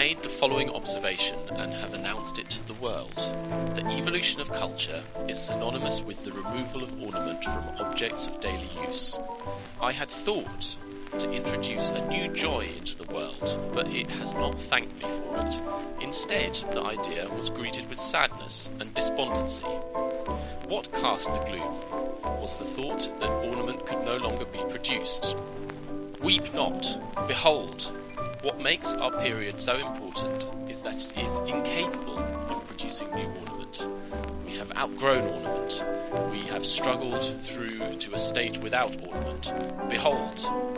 made the following observation and have announced it to the world. The evolution of culture is synonymous with the removal of ornament from objects of daily use. I had thought to introduce a new joy into the world, but it has not thanked me for it. Instead, the idea was greeted with sadness and despondency. What cast the gloom was the thought that ornament could no longer be produced. Weep not, behold, what makes our period so important is that it is incapable of producing new ornament. We have outgrown ornament. We have struggled through to a state without ornament. Behold,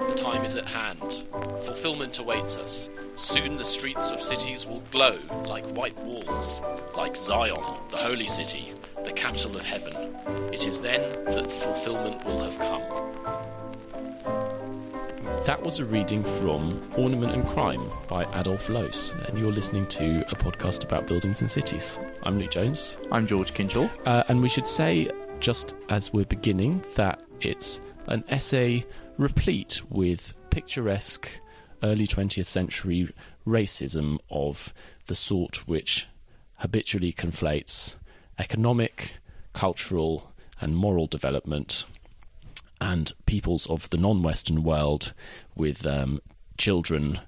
the time is at hand. Fulfillment awaits us. Soon the streets of cities will glow like white walls, like Zion, the holy city, the capital of heaven. It is then that fulfillment will have come. That was a reading from Ornament and Crime by Adolf Loos, and you're listening to a podcast about buildings and cities. I'm Luke Jones. I'm George Kinchell. And we should say, just as we're beginning, that it's an essay replete with picturesque early 20th century racism of the sort which habitually conflates economic, cultural and moral development and peoples of the non-Western world with children,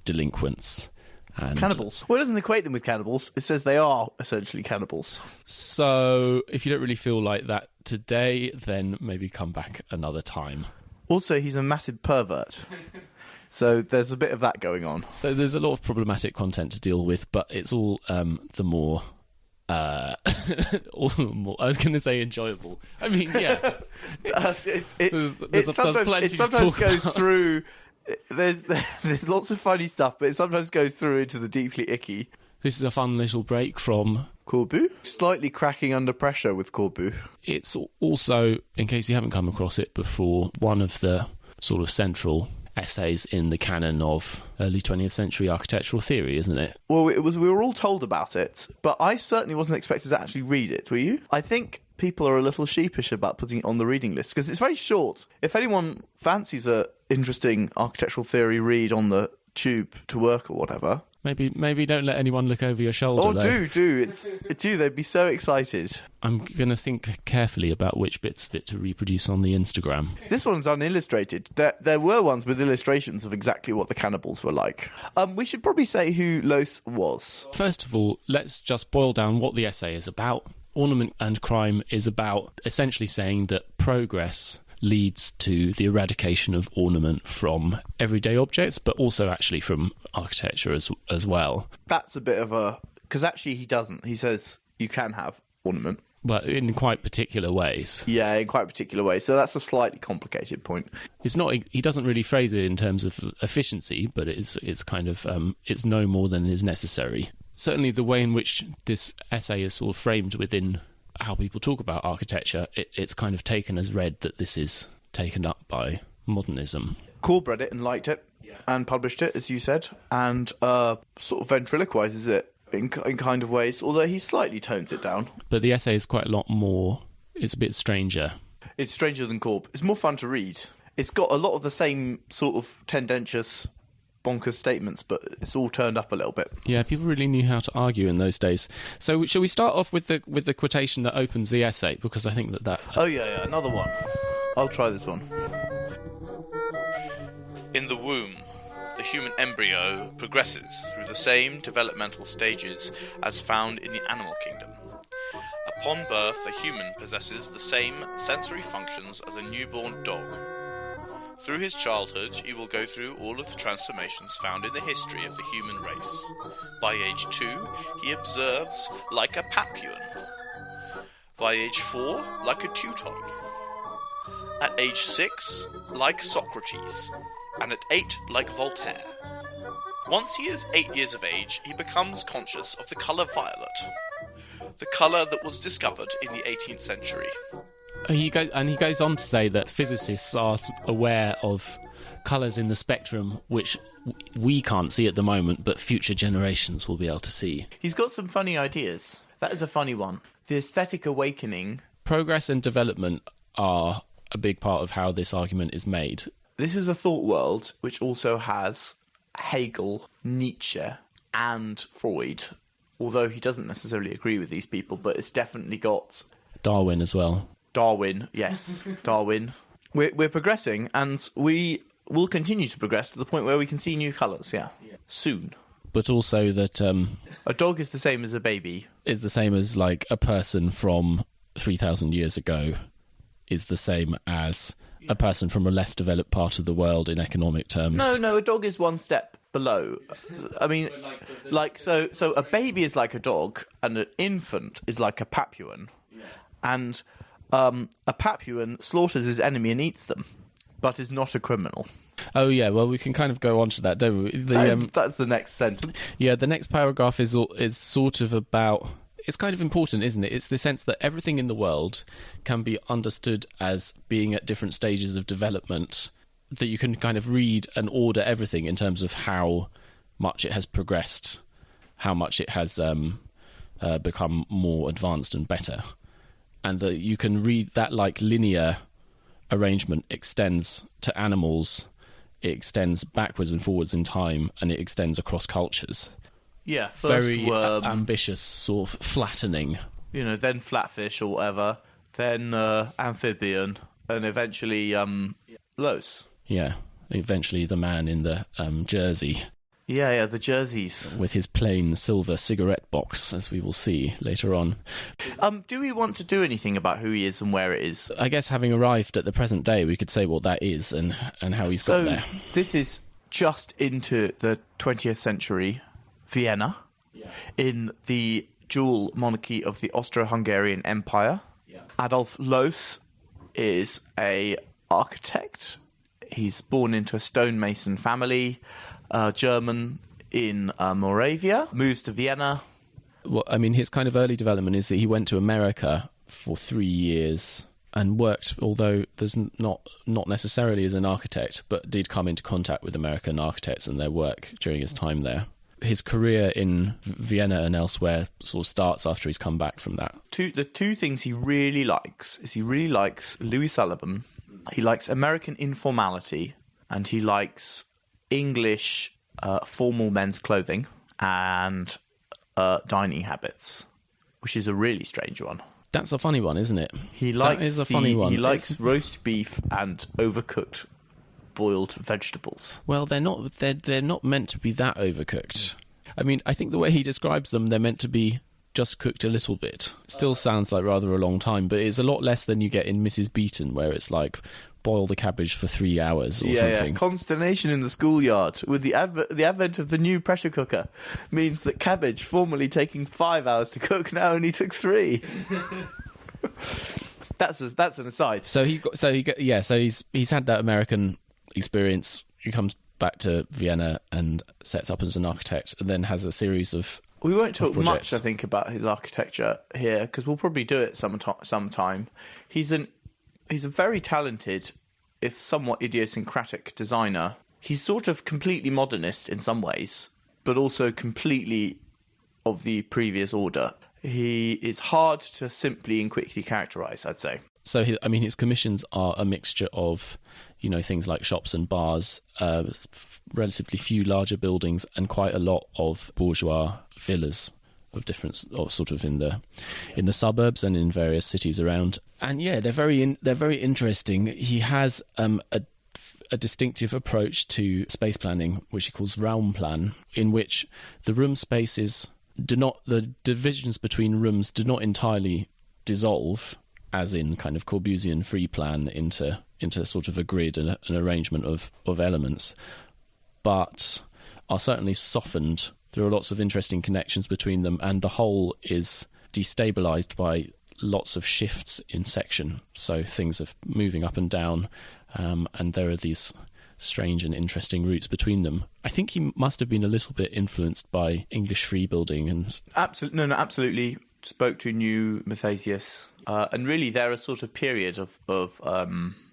delinquents, and cannibals. Well, it doesn't equate them with cannibals. It says they are essentially cannibals. So, if you don't really feel like that today, then maybe come back another time. Also, he's a massive pervert. So there's a bit of that going on. So there's a lot of problematic content to deal with, but it's all the more... I was going to say enjoyable. I mean, yeah. There's plenty to talk goes about. Through. There's lots of funny stuff, but it sometimes goes through into the deeply icky. This is a fun little break from Corbu. Slightly cracking under pressure with Corbu. It's also, in case you haven't come across it before, one of the sort of central essays in the canon of early 20th century architectural theory, isn't it? Well, we were all told about it, but I certainly wasn't expected to actually read it, were you? I think people are a little sheepish about putting it on the reading list, because it's very short. If anyone fancies a interesting architectural theory read on the tube to work or whatever... Maybe don't let anyone look over your shoulder. Oh, do. They'd be so excited. I'm going to think carefully about which bits fit to reproduce on the Instagram. This one's unillustrated. There were ones with illustrations of exactly what the cannibals were like. We should probably say who Loos was. First of all, let's just boil down what the essay is about. Ornament and Crime is about essentially saying that progress leads to the eradication of ornament from everyday objects, but also actually from architecture as well. That's a bit of a... Because actually he doesn't. He says you can have ornament. But in quite particular ways. Yeah, in quite particular ways. So that's a slightly complicated point. It's not. He doesn't really phrase it in terms of efficiency, but it's kind of... it's no more than is necessary. Certainly the way in which this essay is sort of framed within how people talk about architecture, it's kind of taken as read that this is taken up by modernism. Karl read it and liked it, and published it, as you said, and sort of ventriloquizes it in kind of ways, although he slightly tones it down. But the essay is quite a lot more... It's a bit stranger. It's stranger than Karl. It's more fun to read. It's got a lot of the same sort of tendentious bonkers statements, but it's all turned up a little bit. Yeah, people really knew how to argue in those days. So shall we start off with the quotation that opens the essay? Because I think that... Oh, yeah, another one. I'll try this one. In the womb, the human embryo progresses through the same developmental stages as found in the animal kingdom. Upon birth, a human possesses the same sensory functions as a newborn dog. Through his childhood, he will go through all of the transformations found in the history of the human race. By age 2, he observes like a Papuan. By age 4, like a Teuton. At age 6, like Socrates. And at 8, like Voltaire. Once he is 8 years of age, he becomes conscious of the colour violet. The colour that was discovered in the 18th century. He goes on to say that physicists are aware of colours in the spectrum which we can't see at the moment, but future generations will be able to see. He's got some funny ideas. That is a funny one. The aesthetic awakening. Progress and development are a big part of how this argument is made. This is a thought world which also has Hegel, Nietzsche, and Freud, although he doesn't necessarily agree with these people, but it's definitely got Darwin as well. Darwin, yes, Darwin. We're progressing, and we will continue to progress to the point where we can see new colours, soon. But also that A dog is the same as a baby. is the same as like a person from 3,000 years ago is the same as a person from a less developed part of the world in economic terms. No, a dog is one step below. I mean, so a baby is like a dog, and an infant is like a Papuan. And a Papuan slaughters his enemy and eats them, but is not a criminal. Oh yeah, well we can kind of go on to that, don't we? That's the next sentence. Yeah, the next paragraph is sort of about. It's kind of important, isn't it? It's the sense that everything in the world can be understood as being at different stages of development, that you can kind of read and order everything in terms of how much it has progressed, how much it has become more advanced and better. And that you can read that like linear arrangement extends to animals, it extends backwards and forwards in time, and it extends across cultures. Yeah, first Very worm, ambitious sort of flattening. then flatfish or whatever, then amphibian, and eventually Loos. Yeah, eventually the man in the jersey Yeah, the jerseys. with his plain silver cigarette box, as we will see later on. Do we want to do anything about who he is and where it is? I guess having arrived at the present day, we could say what that is and how he's got there. This is just into the 20th century Vienna, in the dual monarchy of the Austro-Hungarian Empire. Adolf Loos is a architect. He's born into a stonemason family, German in Moravia, moves to Vienna. Well, I mean, his kind of early development is that he went to America for 3 years and worked, although there's not necessarily as an architect, but did come into contact with American architects and their work during his time there. His career in Vienna and elsewhere sort of starts after he's come back from that. The two things he really likes is he really likes Louis Sullivan, he likes American informality, and he likes English formal men's clothing and dining habits, which is a really strange one. That's a funny one, isn't it? That is a funny one. He likes roast beef and overcooked boiled vegetables. Well, they're not meant to be that overcooked. I mean, I think the way he describes them, they're meant to be just cooked a little bit. Still sounds like rather a long time, but it's a lot less than you get in Mrs. Beeton, where it's like boil the cabbage for 3 hours or something. Yeah. Consternation in the schoolyard with the advent of the new pressure cooker means that cabbage, formerly taking 5 hours to cook, now only took 3. That's an aside. So he's had that American experience. He comes back to Vienna and sets up as an architect, and then has a series of. We won't talk projects. much, I think, about his architecture here because we'll probably do it sometime. He's a very talented, if somewhat idiosyncratic designer. He's sort of completely modernist in some ways, but also completely of the previous order. He is hard to simply and quickly characterise, I'd say. So, his commissions are a mixture of, things like shops and bars, relatively few larger buildings, and quite a lot of bourgeois villas of different, or sort of in the suburbs and in various cities around. And yeah, they're very interesting. He has a distinctive approach to space planning, which he calls Raumplan, in which the room spaces the divisions between rooms do not entirely dissolve, as in kind of Corbusian free plan into sort of a grid and an arrangement of elements, but are certainly softened. There are lots of interesting connections between them, and the whole is destabilized by lots of shifts in section. So things are moving up and down, and there are these strange and interesting routes between them. I think he must have been a little bit influenced by English free building and absolutely spoke to new Muthesius, and really they're a sort of period of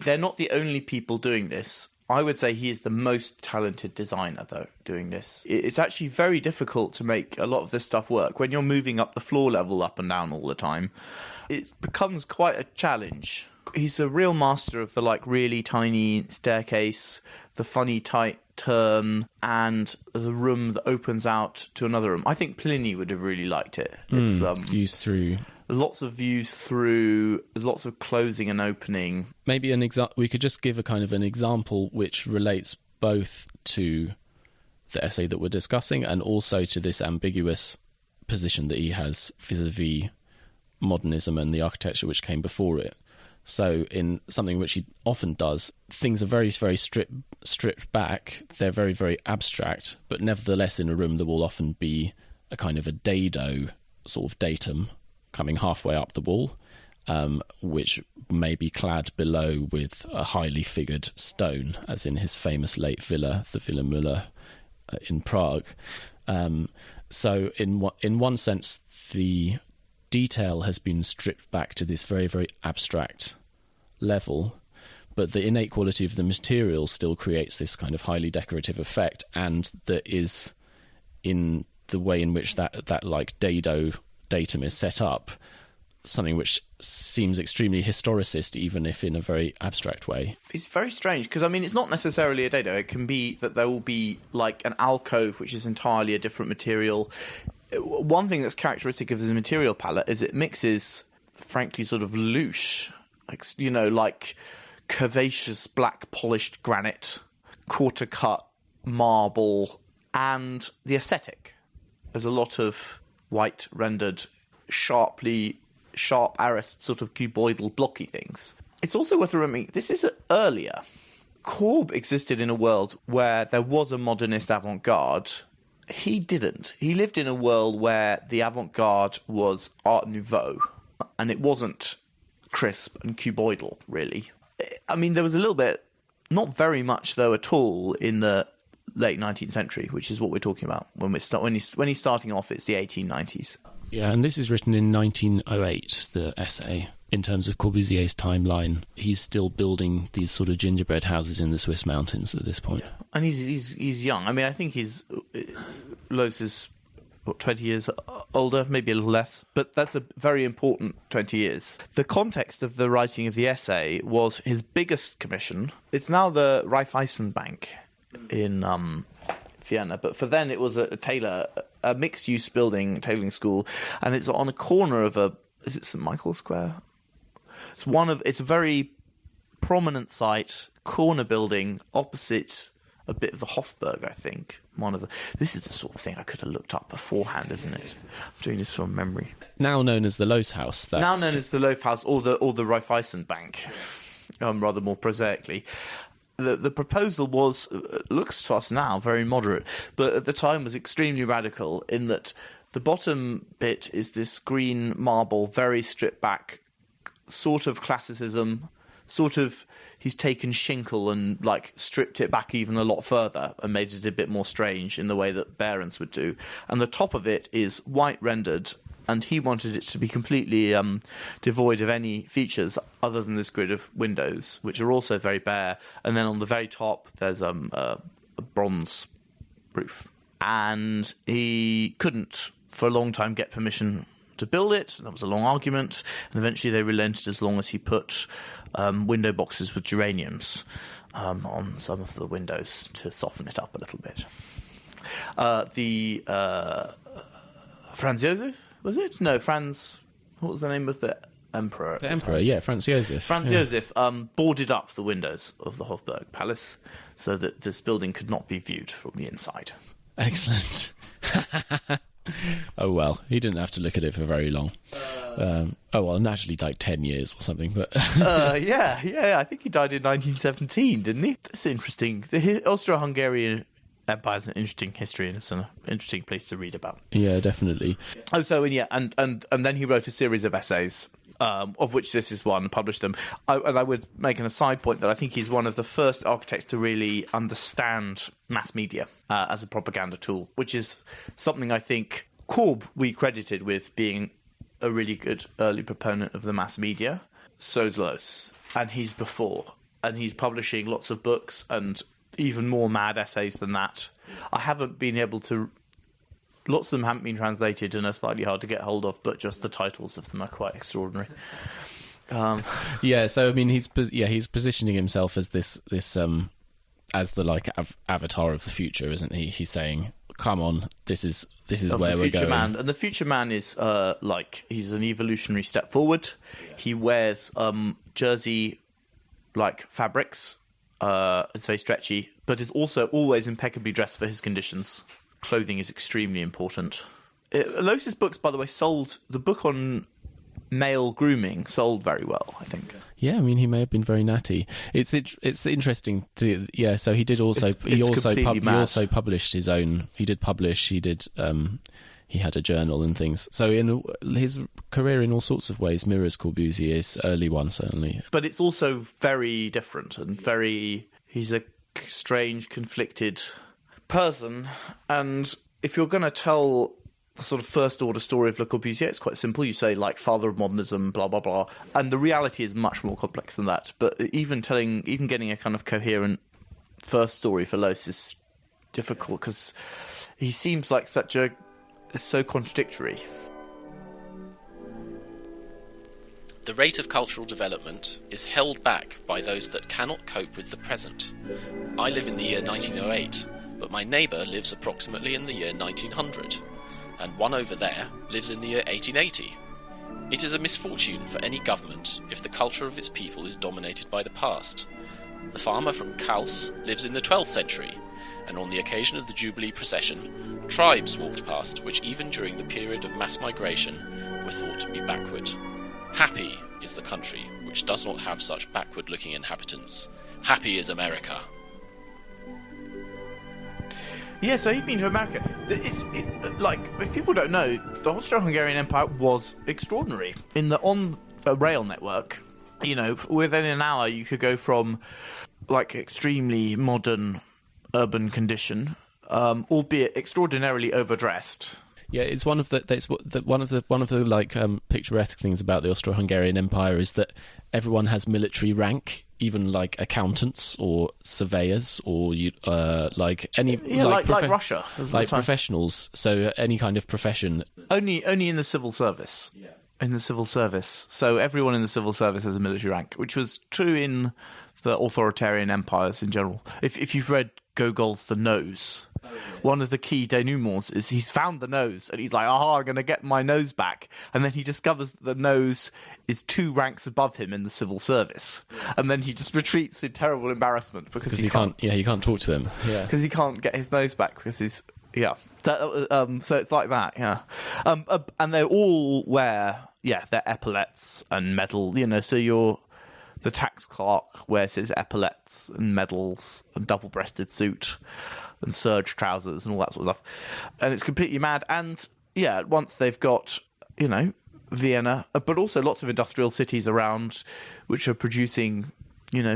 they're not the only people doing this. I would say he is the most talented designer, though, doing this. It's actually very difficult to make a lot of this stuff work. When you're moving up the floor level up and down all the time, it becomes quite a challenge. He's a real master of the, really tiny staircase, the funny tight turn and the room that opens out to another room. I think Pliny would have really liked it. It's Views through. lots of views through. There's lots of closing and opening. Maybe we could just give a kind of an example which relates both to the essay that we're discussing and also to this ambiguous position that he has vis-a-vis modernism and the architecture which came before it. So in something which he often does, things are very, very stripped back. They're very, very abstract, but nevertheless in a room there will often be a kind of a dado sort of datum coming halfway up the wall, which may be clad below with a highly figured stone, as in his famous late villa, the Villa Müller in Prague. So in one sense, the detail has been stripped back to this very, very abstract level, but the innate quality of the material still creates this kind of highly decorative effect, and that is in the way in which that like dado datum is set up, something which seems extremely historicist, even if in a very abstract way. It's very strange because, I mean, it's not necessarily a dado. It can be that there will be like an alcove which is entirely a different material. One thing that's characteristic of his material palette is it mixes, frankly, sort of louche, like curvaceous black polished granite, quarter cut marble, and the ascetic. There's a lot of white rendered, sharp arrest, sort of cuboidal blocky things. It's also worth remembering this is earlier. Korb existed in a world where there was a modernist avant-garde. He didn't. He lived in a world where the avant-garde was Art Nouveau, and it wasn't crisp and cuboidal, really. I mean, there was a little bit, not very much, though, at all, in the late 19th century, which is what we're talking about. When he's starting off, it's the 1890s. Yeah, and this is written in 1908, the essay. In terms of Corbusier's timeline, he's still building these sort of gingerbread houses in the Swiss mountains at this point. Yeah. And he's young. I mean, I think Loos is 20 years older, maybe a little less, but that's a very important 20 years. The context of the writing of the essay was his biggest commission. It's now the Raiffeisenbank in Vienna, but for then it was a mixed-use building, tailoring school, and it's on a corner of is it St. Michael's Square? It's a very prominent site, corner building, opposite a bit of the Hofburg, I think. This is the sort of thing I could have looked up beforehand, isn't it? I'm doing this from memory. Now known as the Loos House. Now known as the Loos House or the Raiffeisenbank, rather more prosaically. The proposal looks to us now very moderate, but at the time was extremely radical in that the bottom bit is this green marble, very stripped back, sort of classicism, sort of he's taken Schinkel and like stripped it back even a lot further and made it a bit more strange in the way that Behrens would do. And the top of it is white rendered, and he wanted it to be completely devoid of any features other than this grid of windows, which are also very bare. And then on the very top, there's a bronze roof. And he couldn't, for a long time, get permission to build it. That was a long argument. And eventually they relented as long as he put window boxes with geraniums on some of the windows to soften it up a little bit. Franz Josef? Was it? No, what was the name of the emperor? The emperor, yeah, Franz Josef. Franz Josef boarded up the windows of the Hofburg Palace so that this building could not be viewed from the inside. Excellent. Oh, well, he didn't have to look at it for very long. Naturally, like 10 years or something. But yeah, I think he died in 1917, didn't he? That's interesting. The Austro-Hungarian Empire is an interesting history, and it's an interesting place to read about. Yeah, definitely. And then he wrote a series of essays, of which this is one, published them. I would make an aside point that I think he's one of the first architects to really understand mass media as a propaganda tool, which is something I think Korb we credited with being a really good early proponent of the mass media. So's Loos, and he's before, and he's publishing lots of books and even more mad essays than that. Lots of them haven't been translated and are slightly hard to get hold of, but just the titles of them are quite extraordinary. So I mean, he's positioning himself as this as the like avatar of the future, isn't he? He's saying, "Come on, this is where we're going." Man. And the future man is he's an evolutionary step forward. He wears jersey like fabrics. It's very stretchy, but is also always impeccably dressed for his conditions. Clothing is extremely important. Loos's books, by the way, the book on male grooming sold very well, I think. Yeah, I mean, he may have been very natty. It's interesting to So he did also he also published his own. He did publish. He did. He had a journal and things. So in his career, in all sorts of ways, mirrors Corbusier's early one, certainly. But it's also very different and very. He's a strange, conflicted person, and if you're going to tell the sort of first order story of Le Corbusier, it's quite simple. You say like father of modernism, blah blah blah, and the reality is much more complex than that. But even getting a kind of coherent first story for Loos is difficult because he seems like so contradictory. The rate of cultural development is held back by those that cannot cope with the present. I live in the year 1908, but my neighbour lives approximately in the year 1900, and one over there lives in the year 1880. It is a misfortune for any government if the culture of its people is dominated by the past. The farmer from Kals lives in the 12th century, and on the occasion of the Jubilee procession, tribes walked past which even during the period of mass migration were thought to be backward. Happy is the country which does not have such backward-looking inhabitants. Happy is America. Yeah, so he'd been to America. If people don't know, the Austro-Hungarian Empire was extraordinary. On a rail network, within an hour you could go from like extremely modern urban condition, albeit extraordinarily overdressed. Yeah, it's one of the picturesque things about the Austro-Hungarian Empire is that everyone has military rank, even like accountants or surveyors or like Russia, like professionals. So any kind of profession. Only in the civil service. Yeah. In the civil service, so everyone in the civil service has a military rank, which was true in the authoritarian empires in general. If you've read Gogol's The Nose. One of the key denouements is he's found the nose and he's like, I'm going to get my nose back. And then he discovers that the nose is 2 ranks above him in the civil service. And then he just retreats in terrible embarrassment because he can't talk to him. Yeah. Because he can't get his nose back because he's, yeah. So it's like that, yeah. And they all wear, their epaulets and medal, so the tax clerk wears his epaulets and medals and double-breasted suit and serge trousers and all that sort of stuff. And it's completely mad. And, once they've got, Vienna, but also lots of industrial cities around which are producing,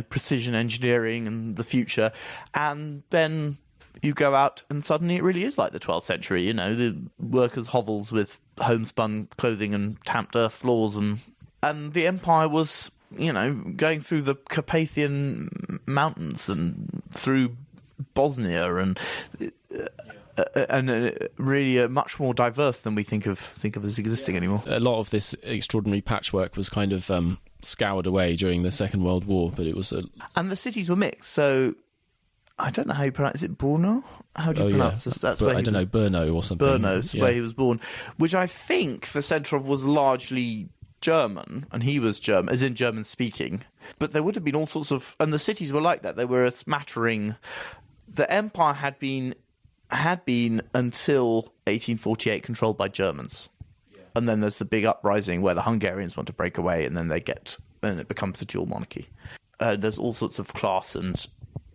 precision engineering and the future. And then you go out and suddenly it really is like the 12th century, the workers' hovels with homespun clothing and tamped earth floors. And the empire was, going through the Carpathian mountains and through Bosnia and really much more diverse than we think of as existing anymore. A lot of this extraordinary patchwork was kind of scoured away during the Second World War, but it was and the cities were mixed. So I don't know how you pronounce it. Brno? How do you pronounce this? That's where Brno or something. Brno's where he was born, which I think the centre of was largely German, and he was German, as in German speaking. But there would have been all sorts of, and the cities were like that. They were a smattering. The empire had been until 1848 controlled by Germans, and then there's the big uprising where the Hungarians want to break away, and then it becomes the dual monarchy. There's all sorts of class and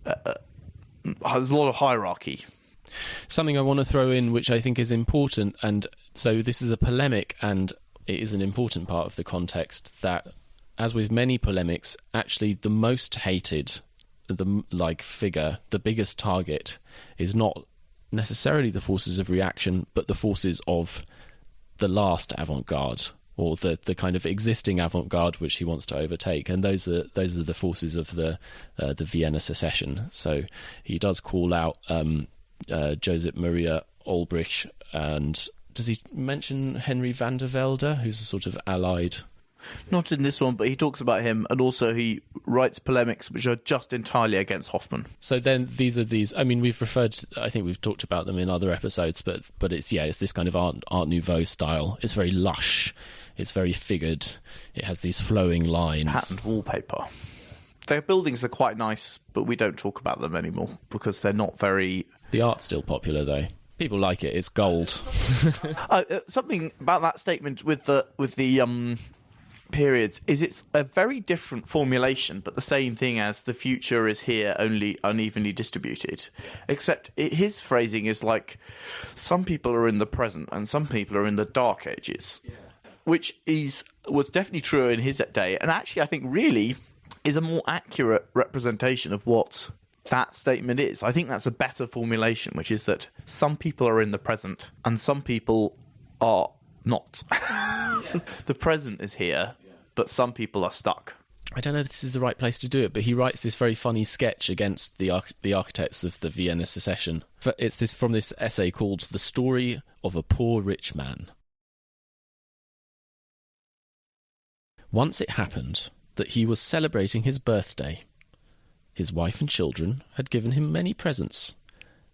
there's a lot of hierarchy. Something I want to throw in, which I think is important, and so this is a polemic, and it is an important part of the context, that, as with many polemics, actually the most hated, figure, the biggest target, is not necessarily the forces of reaction, but the forces of the last avant-garde, or the kind of existing avant-garde which he wants to overtake, and those are the forces of the Vienna secession. So he does call out Joseph Maria Olbrich, and does he mention Henry van der Velde, who's a sort of allied Not in this one, but he talks about him, and also he writes polemics which are just entirely against Hoffmann. So then these. I mean, I think we've talked about them in other episodes, but it's this kind of Art Nouveau style. It's very lush. It's very figured. It has these flowing lines. Patterned wallpaper. Their buildings are quite nice, but we don't talk about them anymore because they're not very... The art's still popular, though. People like it. It's gold. Something about that statement with the periods is it's a very different formulation, but the same thing as the future is here, only unevenly distributed. Except his phrasing is like, some people are in the present and some people are in the dark ages, which was definitely true in his day, and actually I think really is a more accurate representation of what that statement is. I think that's a better formulation, which is that some people are in the present and some people are not. The present is here, but some people are stuck. I don't know if this is the right place to do it, but he writes this very funny sketch against the architects of the Vienna Secession. It's from this essay called The Story of a Poor Rich Man. Once it happened that he was celebrating his birthday. His wife and children had given him many presents.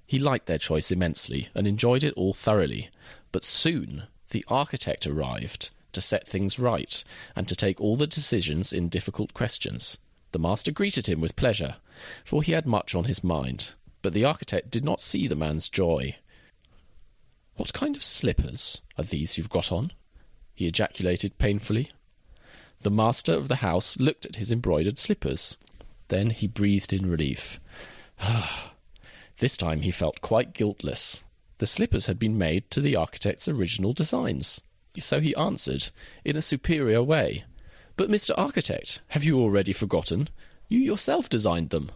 He liked their choice immensely and enjoyed it all thoroughly, but soon the architect arrived to set things right and to take all the decisions in difficult questions. The master greeted him with pleasure, for he had much on his mind, but the architect did not see the man's joy. "What kind of slippers are these you've got on?" he ejaculated painfully. The master of the house looked at his embroidered slippers. Then he breathed in relief. This time he felt quite guiltless. The slippers had been made to the architect's original designs. So he answered, in a superior way, "But, Mr. Architect, have you already forgotten? You yourself designed them."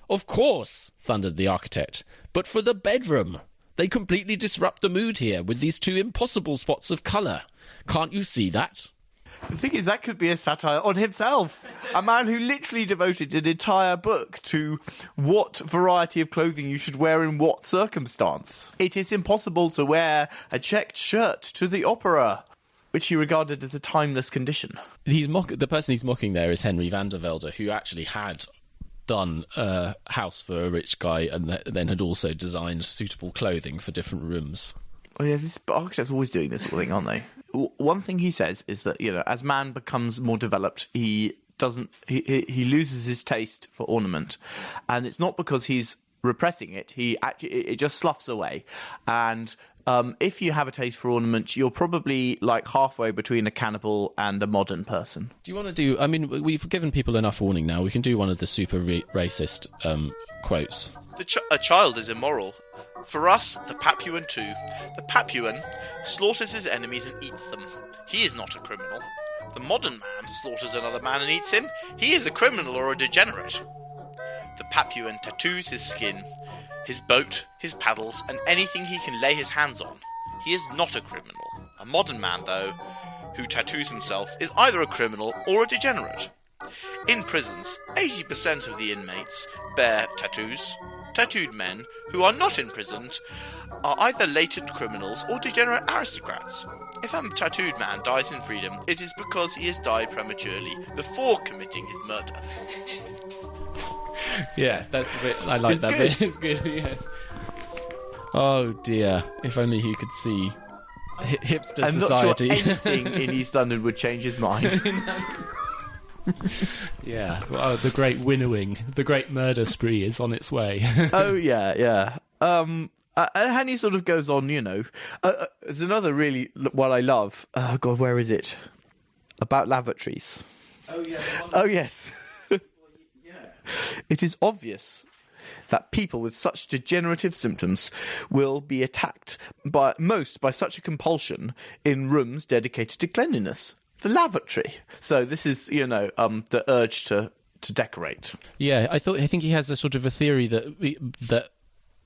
"Of course," thundered the architect, "but for the bedroom. They completely disrupt the mood here with these two impossible spots of colour. Can't you see that?" The thing is, that could be a satire on himself. A man who literally devoted an entire book to what variety of clothing you should wear in what circumstance. It is impossible to wear a checked shirt to the opera, which he regarded as a timeless condition. The person he's mocking there is Henry van der Velde, who actually had done a house for a rich guy and then had also designed suitable clothing for different rooms. Oh yeah, architects are always doing this sort of thing, aren't they? One thing he says is that, as man becomes more developed, he loses his taste for ornament, and it's not because he's repressing it. It just sloughs away, and if you have a taste for ornament, you're probably like halfway between a cannibal and a modern person. Do you want to do? I mean, we've given people enough warning now. We can do one of the super racist quotes. A child is immoral. For us, the Papuan too. The Papuan slaughters his enemies and eats them. He is not a criminal. The modern man slaughters another man and eats him. He is a criminal or a degenerate. The Papuan tattoos his skin, his boat, his paddles, and anything he can lay his hands on. He is not a criminal. A modern man, though, who tattoos himself, is either a criminal or a degenerate. In prisons, 80% of the inmates bear tattoos. Tattooed men who are not imprisoned are either latent criminals or degenerate aristocrats. If a tattooed man dies in freedom, it is because he has died prematurely before committing his murder. Yeah, that's a bit. I like It's that good. bit. It's good. Yes. Oh dear! If only he could see hipster I'm society. not sure anything in East London would change his mind. Yeah, well, the great winnowing, the great murder spree is on its way. Oh yeah. And he sort of goes on, there's another really what I love. Oh God, where is it? About lavatories. Oh yeah. Oh yes. It is obvious that people with such degenerative symptoms will be attacked by such a compulsion in rooms dedicated to cleanliness. The lavatory. So this is, the urge to decorate. Yeah, I think he has a sort of a theory that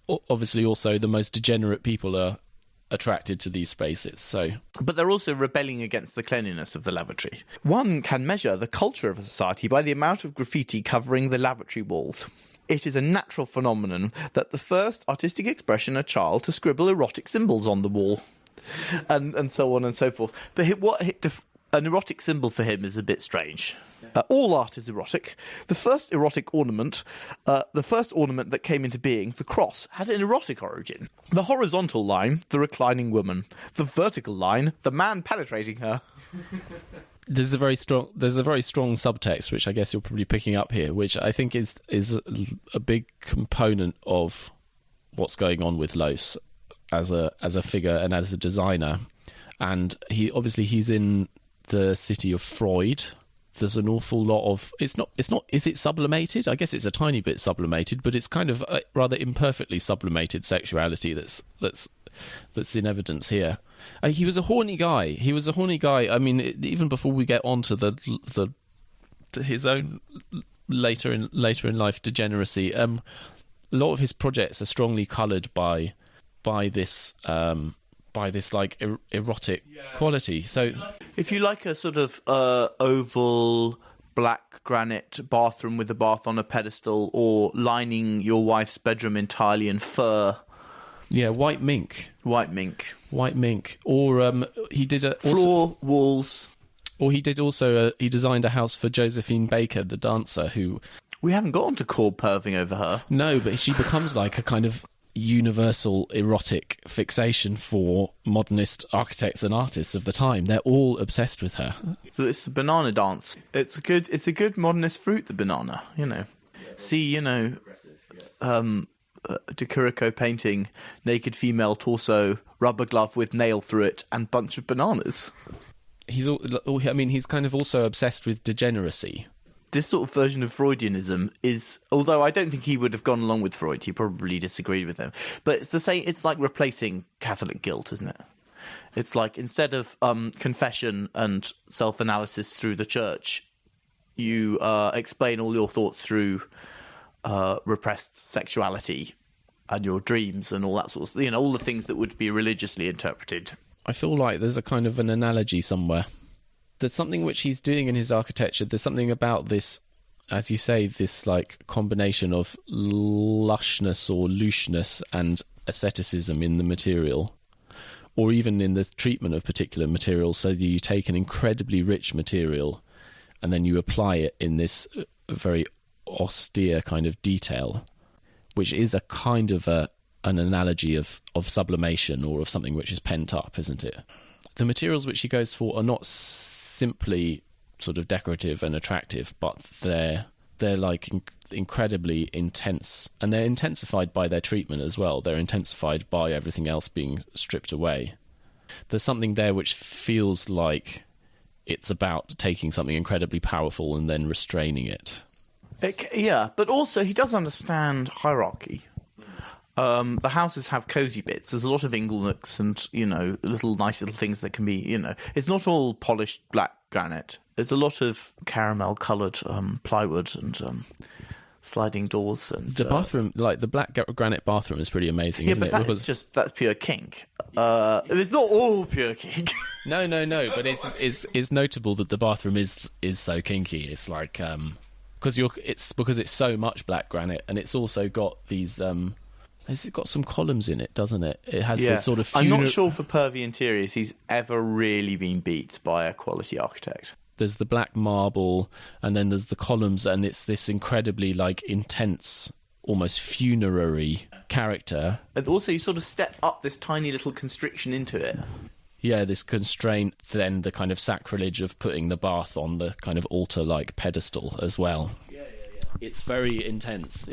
obviously also the most degenerate people are attracted to these spaces. So, but they're also rebelling against the cleanliness of the lavatory. One can measure the culture of a society by the amount of graffiti covering the lavatory walls. It is a natural phenomenon that the first artistic expression a child to scribble erotic symbols on the wall, and so on and so forth. But an erotic symbol for him is a bit strange. All art is erotic. The first erotic ornament, the first ornament that came into being, the cross, had an erotic origin. The horizontal line, the reclining woman. The vertical line, the man penetrating her. There's a very strong subtext, which I guess you're probably picking up here, which I think is a big component of what's going on with Loos as a figure and as a designer. And he's in the city of Freud. There's an awful lot of is it sublimated? I guess it's a tiny bit sublimated, but it's kind of a rather imperfectly sublimated sexuality that's in evidence here. He was a horny guy. I mean, even before we get on to his own later in life degeneracy, a lot of his projects are strongly coloured by this like erotic quality. So if you like a sort of oval black granite bathroom with a bath on a pedestal, or lining your wife's bedroom entirely in fur. Yeah, white mink. Or he did floor, walls. Or he designed a house for Josephine Baker, the dancer, who... We haven't gotten to call perving over her. No, but she becomes like a kind of universal erotic fixation for modernist architects and artists of the time. They're all obsessed with her. So it's the banana dance. It's a good modernist fruit, the banana, you know. See, De Chirico painting, naked female torso, rubber glove with nail through it, and bunch of bananas. He's kind of also obsessed with degeneracy. This sort of version of Freudianism is, although I don't think he would have gone along with Freud, he probably disagreed with him, but it's the same. It's like replacing Catholic guilt, isn't it? It's like, instead of confession and self-analysis through the church, you explain all your thoughts through repressed sexuality and your dreams and all that sort of, all the things that would be religiously interpreted. I feel like there's a kind of an analogy somewhere. There's something which he's doing in his architecture. There's something about this, as you say, this like combination of lushness or looseness and asceticism in the material, or even in the treatment of particular materials. So that you take an incredibly rich material and then you apply it in this very austere kind of detail, which is a kind of an analogy of sublimation, or of something which is pent up, isn't it? The materials which he goes for are not simply sort of decorative and attractive, but they're like incredibly intense, and they're intensified by their treatment as well. They're intensified by everything else being stripped away. There's something there which feels like it's about taking something incredibly powerful and then restraining it. Yeah, but also he does understand hierarchy. The houses have cosy bits. There's a lot of ingle nooks and, nice little things that can be, it's not all polished black granite. There's a lot of caramel-coloured plywood and sliding doors. And the bathroom, like the black granite bathroom, is pretty amazing, isn't it? That's pure kink. It's not all pure kink. No, but it's notable that the bathroom is so kinky. It's like because it's so much black granite, and it's also got these. It's got some columns in it, doesn't it? It has this sort of... I'm not sure for pervy interiors he's ever really been beat by a quality architect. There's the black marble, and then there's the columns, and it's this incredibly like intense, almost funerary character. And also you sort of step up this tiny little constriction into it. Yeah, this constraint, then the kind of sacrilege of putting the bath on the kind of altar-like pedestal as well. It's very intense.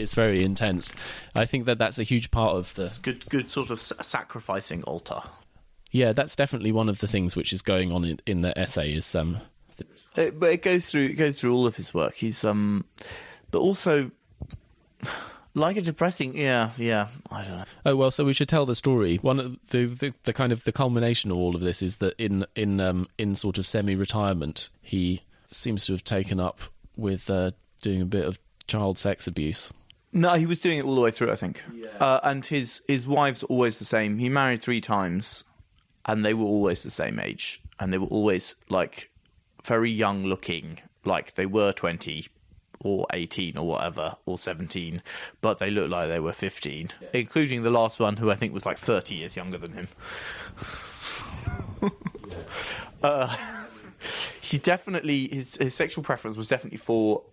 I think that's a huge part of the... Good sort of sacrificing altar. Yeah, that's definitely one of the things which is going on in the essay is... But it goes through all of his work. He's... But also... Like a depressing... Yeah, I don't know. Oh, well, so we should tell the story. One of the kind of the culmination of all of this is that in sort of semi-retirement, he seems to have taken up with doing a bit of child sex abuse. No, he was doing it all the way through, I think. Yeah. And his wives are always the same. He married 3 times, and they were always the same age. And they were always, like, very young looking, like they were 20 or 18 or whatever, or 17, but they looked like they were 15, including the last one, who I think was like 30 years younger than him. he definitely his sexual preference was definitely for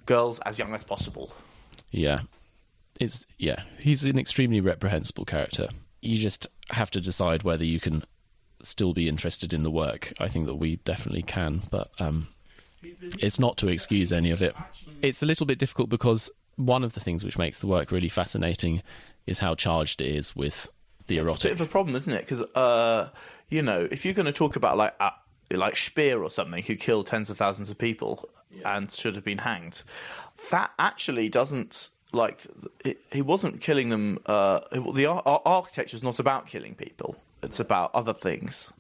girls as young as possible. Yeah. He's an extremely reprehensible character. You just have to decide whether you can still be interested in the work. I think that we definitely can, but it's not to excuse any of it. It's a little bit difficult because one of the things which makes the work really fascinating is how charged it is with the erotic. It's a bit of a problem, isn't it? Because if you're going to talk about like Speer or something, who killed tens of thousands of people and should have been hanged, that actually doesn't. Like, he wasn't killing them. The architecture is not about killing people. It's about other things.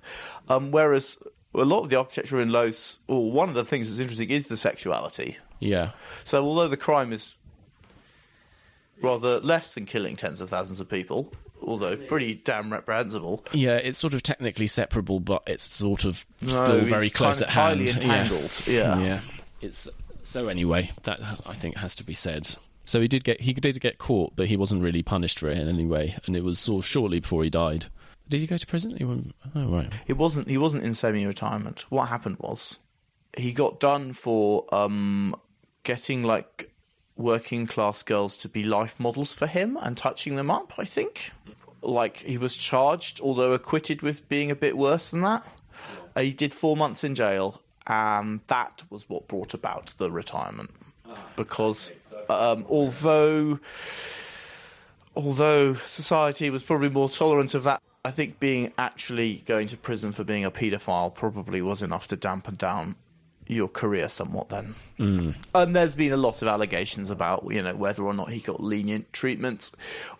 Whereas a lot of the architecture in Loos, one of the things that's interesting is the sexuality. Yeah. So although the crime is rather less than killing tens of thousands of people, although pretty damn reprehensible. Yeah, it's sort of technically separable, but it's sort of still very close at hand. Highly entangled. Yeah. So anyway, that I think has to be said. So he did get caught, but he wasn't really punished for it in any way, and it was sort of shortly before he died. Did he go to prison? Right. He wasn't in semi-retirement. What happened was he got done for getting like working class girls to be life models for him and touching them up, I think. Like, he was charged, although acquitted, with being a bit worse than that. He did 4 months in jail, and that was what brought about the retirement. Because although society was probably more tolerant of that, I think being actually going to prison for being a paedophile probably was enough to dampen down your career somewhat then. And there's been a lot of allegations about, whether or not he got lenient treatment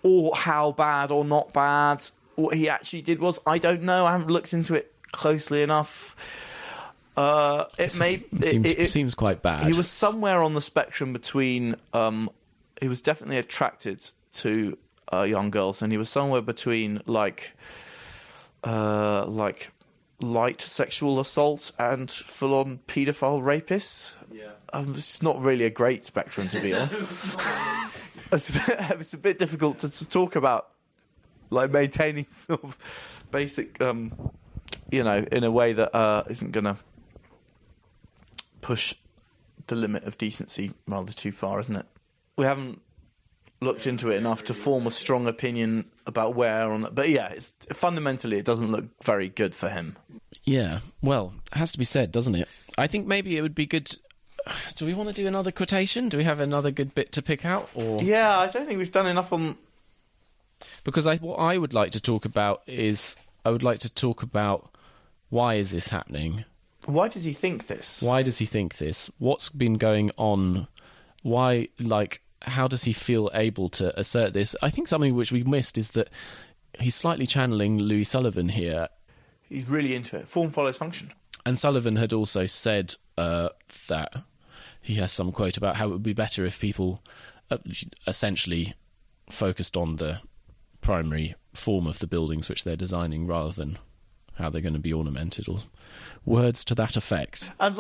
or how bad or not bad what he actually did was. I don't know. I haven't looked into it closely enough. Seems quite bad. He was somewhere on the spectrum between. He was definitely attracted to young girls, and he was somewhere between like light sexual assault and full-on paedophile rapist. Yeah, it's not really a great spectrum to be on. It's a bit difficult to talk about, like maintaining sort of basic, in a way that isn't going to push the limit of decency rather too far, isn't it? We haven't looked into it enough to form a strong opinion about where on. But yeah, fundamentally it doesn't look very good for him. Yeah, well, it has to be said, doesn't it? I think maybe it would be good. Do we want to do another quotation? Do we have another good bit to pick out? Or yeah, I don't think we've done enough on. Because what I would like to talk about is why is this happening? Why does he think this? What's been going on? Why, how does he feel able to assert this? I think something which we missed is that he's slightly channeling Louis Sullivan here. He's really into it. Form follows function. And Sullivan had also said that he has some quote about how it would be better if people essentially focused on the primary form of the buildings which they're designing rather than how they're going to be ornamented, or words to that effect. And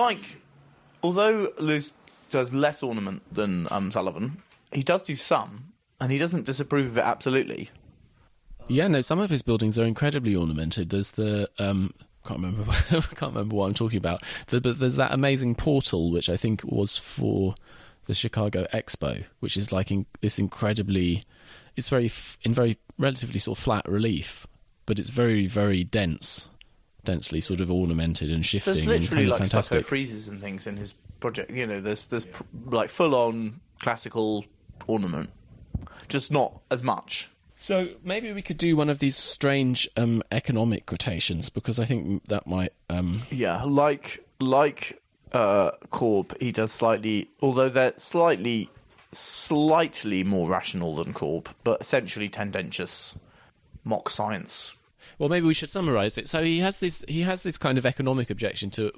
although Loos does less ornament than Sullivan, he does do some, and he doesn't disapprove of it absolutely. Yeah, no, some of his buildings are incredibly ornamented. There's the can't remember what I'm talking about. But there's that amazing portal which I think was for the Chicago Expo, which is it's very relatively sort of flat relief, but it's very, very densely sort of ornamented and shifting. There's literally and kind of fantastic stucco friezes and things in his project. There's like full-on classical ornament, just not as much. So maybe we could do one of these strange economic quotations, because I think that might. Yeah, like Korb, he does slightly, although they're slightly more rational than Korb, but essentially tendentious mock science. Well, maybe we should summarise it. So he has this kind of economic objection to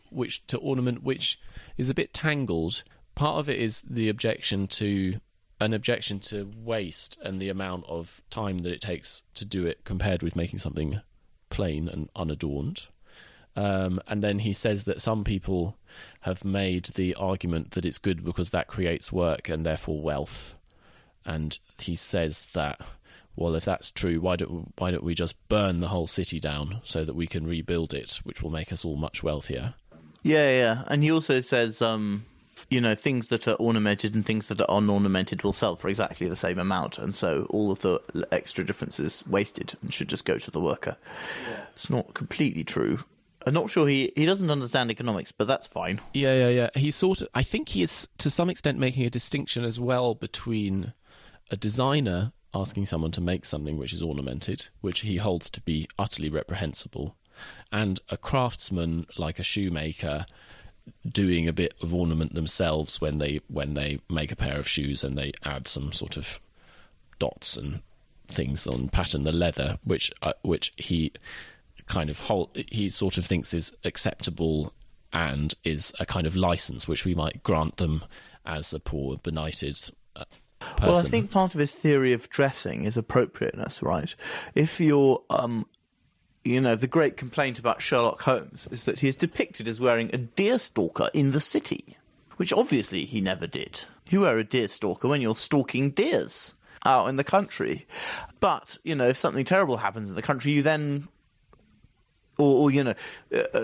ornament, which is a bit tangled. Part of it is the objection to waste and the amount of time that it takes to do it compared with making something plain and unadorned. And then he says that some people have made the argument that it's good because that creates work and therefore wealth. And he says that, well, if that's true, why don't we just burn the whole city down so that we can rebuild it, which will make us all much wealthier? Yeah. And he also says, things that are ornamented and things that are unornamented will sell for exactly the same amount, and so all of the extra difference is wasted and should just go to the worker. Yeah. It's not completely true. I'm not sure he doesn't understand economics, but that's fine. Yeah. I think he is to some extent making a distinction as well between a designer asking someone to make something which is ornamented, which he holds to be utterly reprehensible, and a craftsman like a shoemaker doing a bit of ornament themselves when they make a pair of shoes and they add some sort of dots and things on pattern the leather, which he he sort of thinks is acceptable and is a kind of license which we might grant them as a poor benighted person. Well, I think part of his theory of dressing is appropriateness, right? If you're, the great complaint about Sherlock Holmes is that he is depicted as wearing a deerstalker in the city, which obviously he never did. You wear a deerstalker when you're stalking deers out in the country. But, if something terrible happens in the country, you then...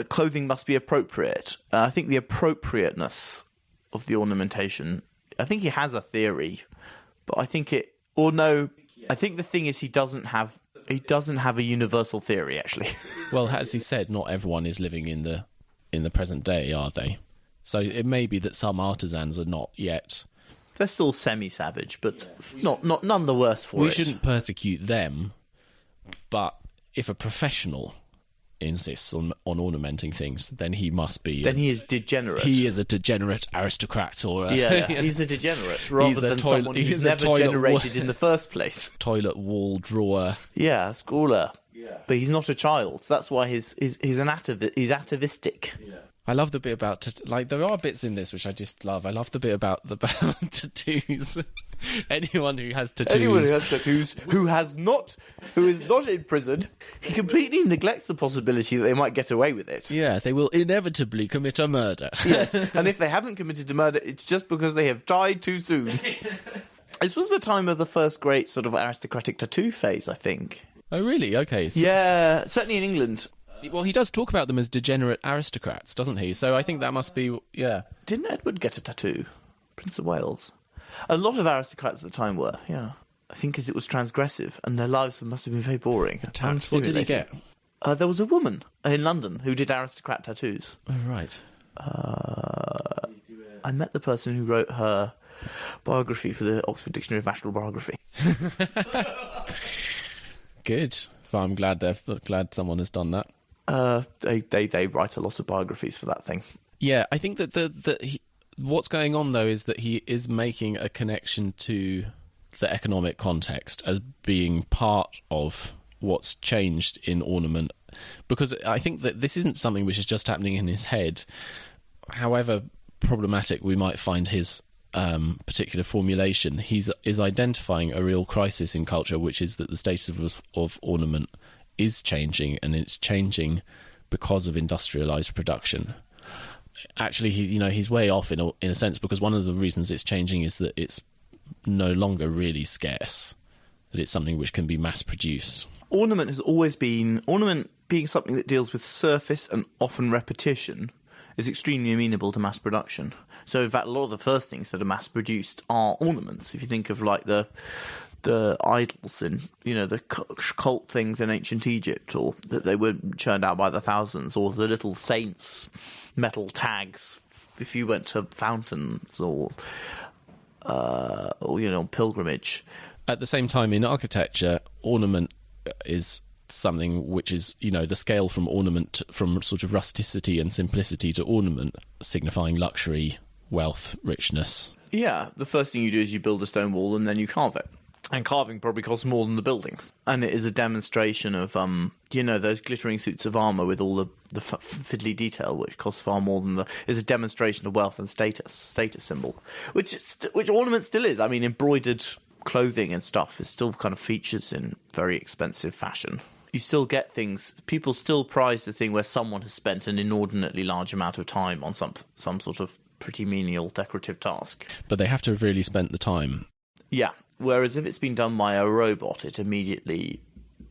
clothing must be appropriate. I think the appropriateness of the ornamentation, I think he has a theory, but I think I think the thing is he doesn't have a universal theory, actually. Well, as he said, not everyone is living in the present day, are they? So it may be that some artisans are not yet. They're still semi-savage, but not none the worse for it. We shouldn't persecute them, but if a professional insists on ornamenting things, then he must be... Then he is degenerate. He is a degenerate aristocrat, or... he's a degenerate, rather than someone who's never generated in the first place. Toilet wall drawer. Yeah, schooler. Yeah. But he's not a child. That's why he's atavistic. Yeah. I love the bit about... there are bits in this which I just love. I love the bit about tattoos. Anyone who has tattoos... who is not in prison, he completely neglects the possibility that they might get away with it. Yeah, they will inevitably commit a murder. Yes, and if they haven't committed a murder, it's just because they have died too soon. This was the time of the first great sort of aristocratic tattoo phase, I think. Oh, really? Okay. So... Yeah, certainly in England. Well, he does talk about them as degenerate aristocrats, doesn't he? So I think that must be, yeah. Didn't Edward get a tattoo? Prince of Wales. A lot of aristocrats at the time were, yeah. I think because it was transgressive, and their lives must have been very boring. What did he get? There was a woman in London who did aristocrat tattoos. Oh, right. I met the person who wrote her biography for the Oxford Dictionary of National Biography. Good. Well, I'm glad someone has done that. They write a lot of biographies for that thing. Yeah, I think that what's going on though is that he is making a connection to the economic context as being part of what's changed in ornament, because I think that this isn't something which is just happening in his head. However problematic we might find his particular formulation, is identifying a real crisis in culture, which is that the status of ornament is changing, and it's changing because of industrialized production. Actually, he's way off in a sense, because one of the reasons it's changing is that it's no longer really scarce, that it's something which can be mass produced. Ornament has always been... Ornament being something that deals with surface and often repetition is extremely amenable to mass production. So, in fact, a lot of the first things that are mass produced are ornaments. If you think of like the idols in, the cult things in ancient Egypt, or that they were churned out by the thousands, or the little saints' metal tags. If you went to fountains or pilgrimage. At the same time, in architecture, ornament is something which is, the scale from ornament, from sort of rusticity and simplicity to ornament, signifying luxury, wealth, richness. Yeah, the first thing you do is you build a stone wall and then you carve it. And carving probably costs more than the building. And it is a demonstration of, those glittering suits of armour with all the fiddly detail, which costs far more than is a demonstration of wealth and status symbol. Which ornament still is. I mean, embroidered clothing and stuff is still kind of features in very expensive fashion. You still get things, people still prize the thing where someone has spent an inordinately large amount of time on some sort of pretty menial decorative task. But they have to have really spent the time. Yeah. Whereas if it's been done by a robot,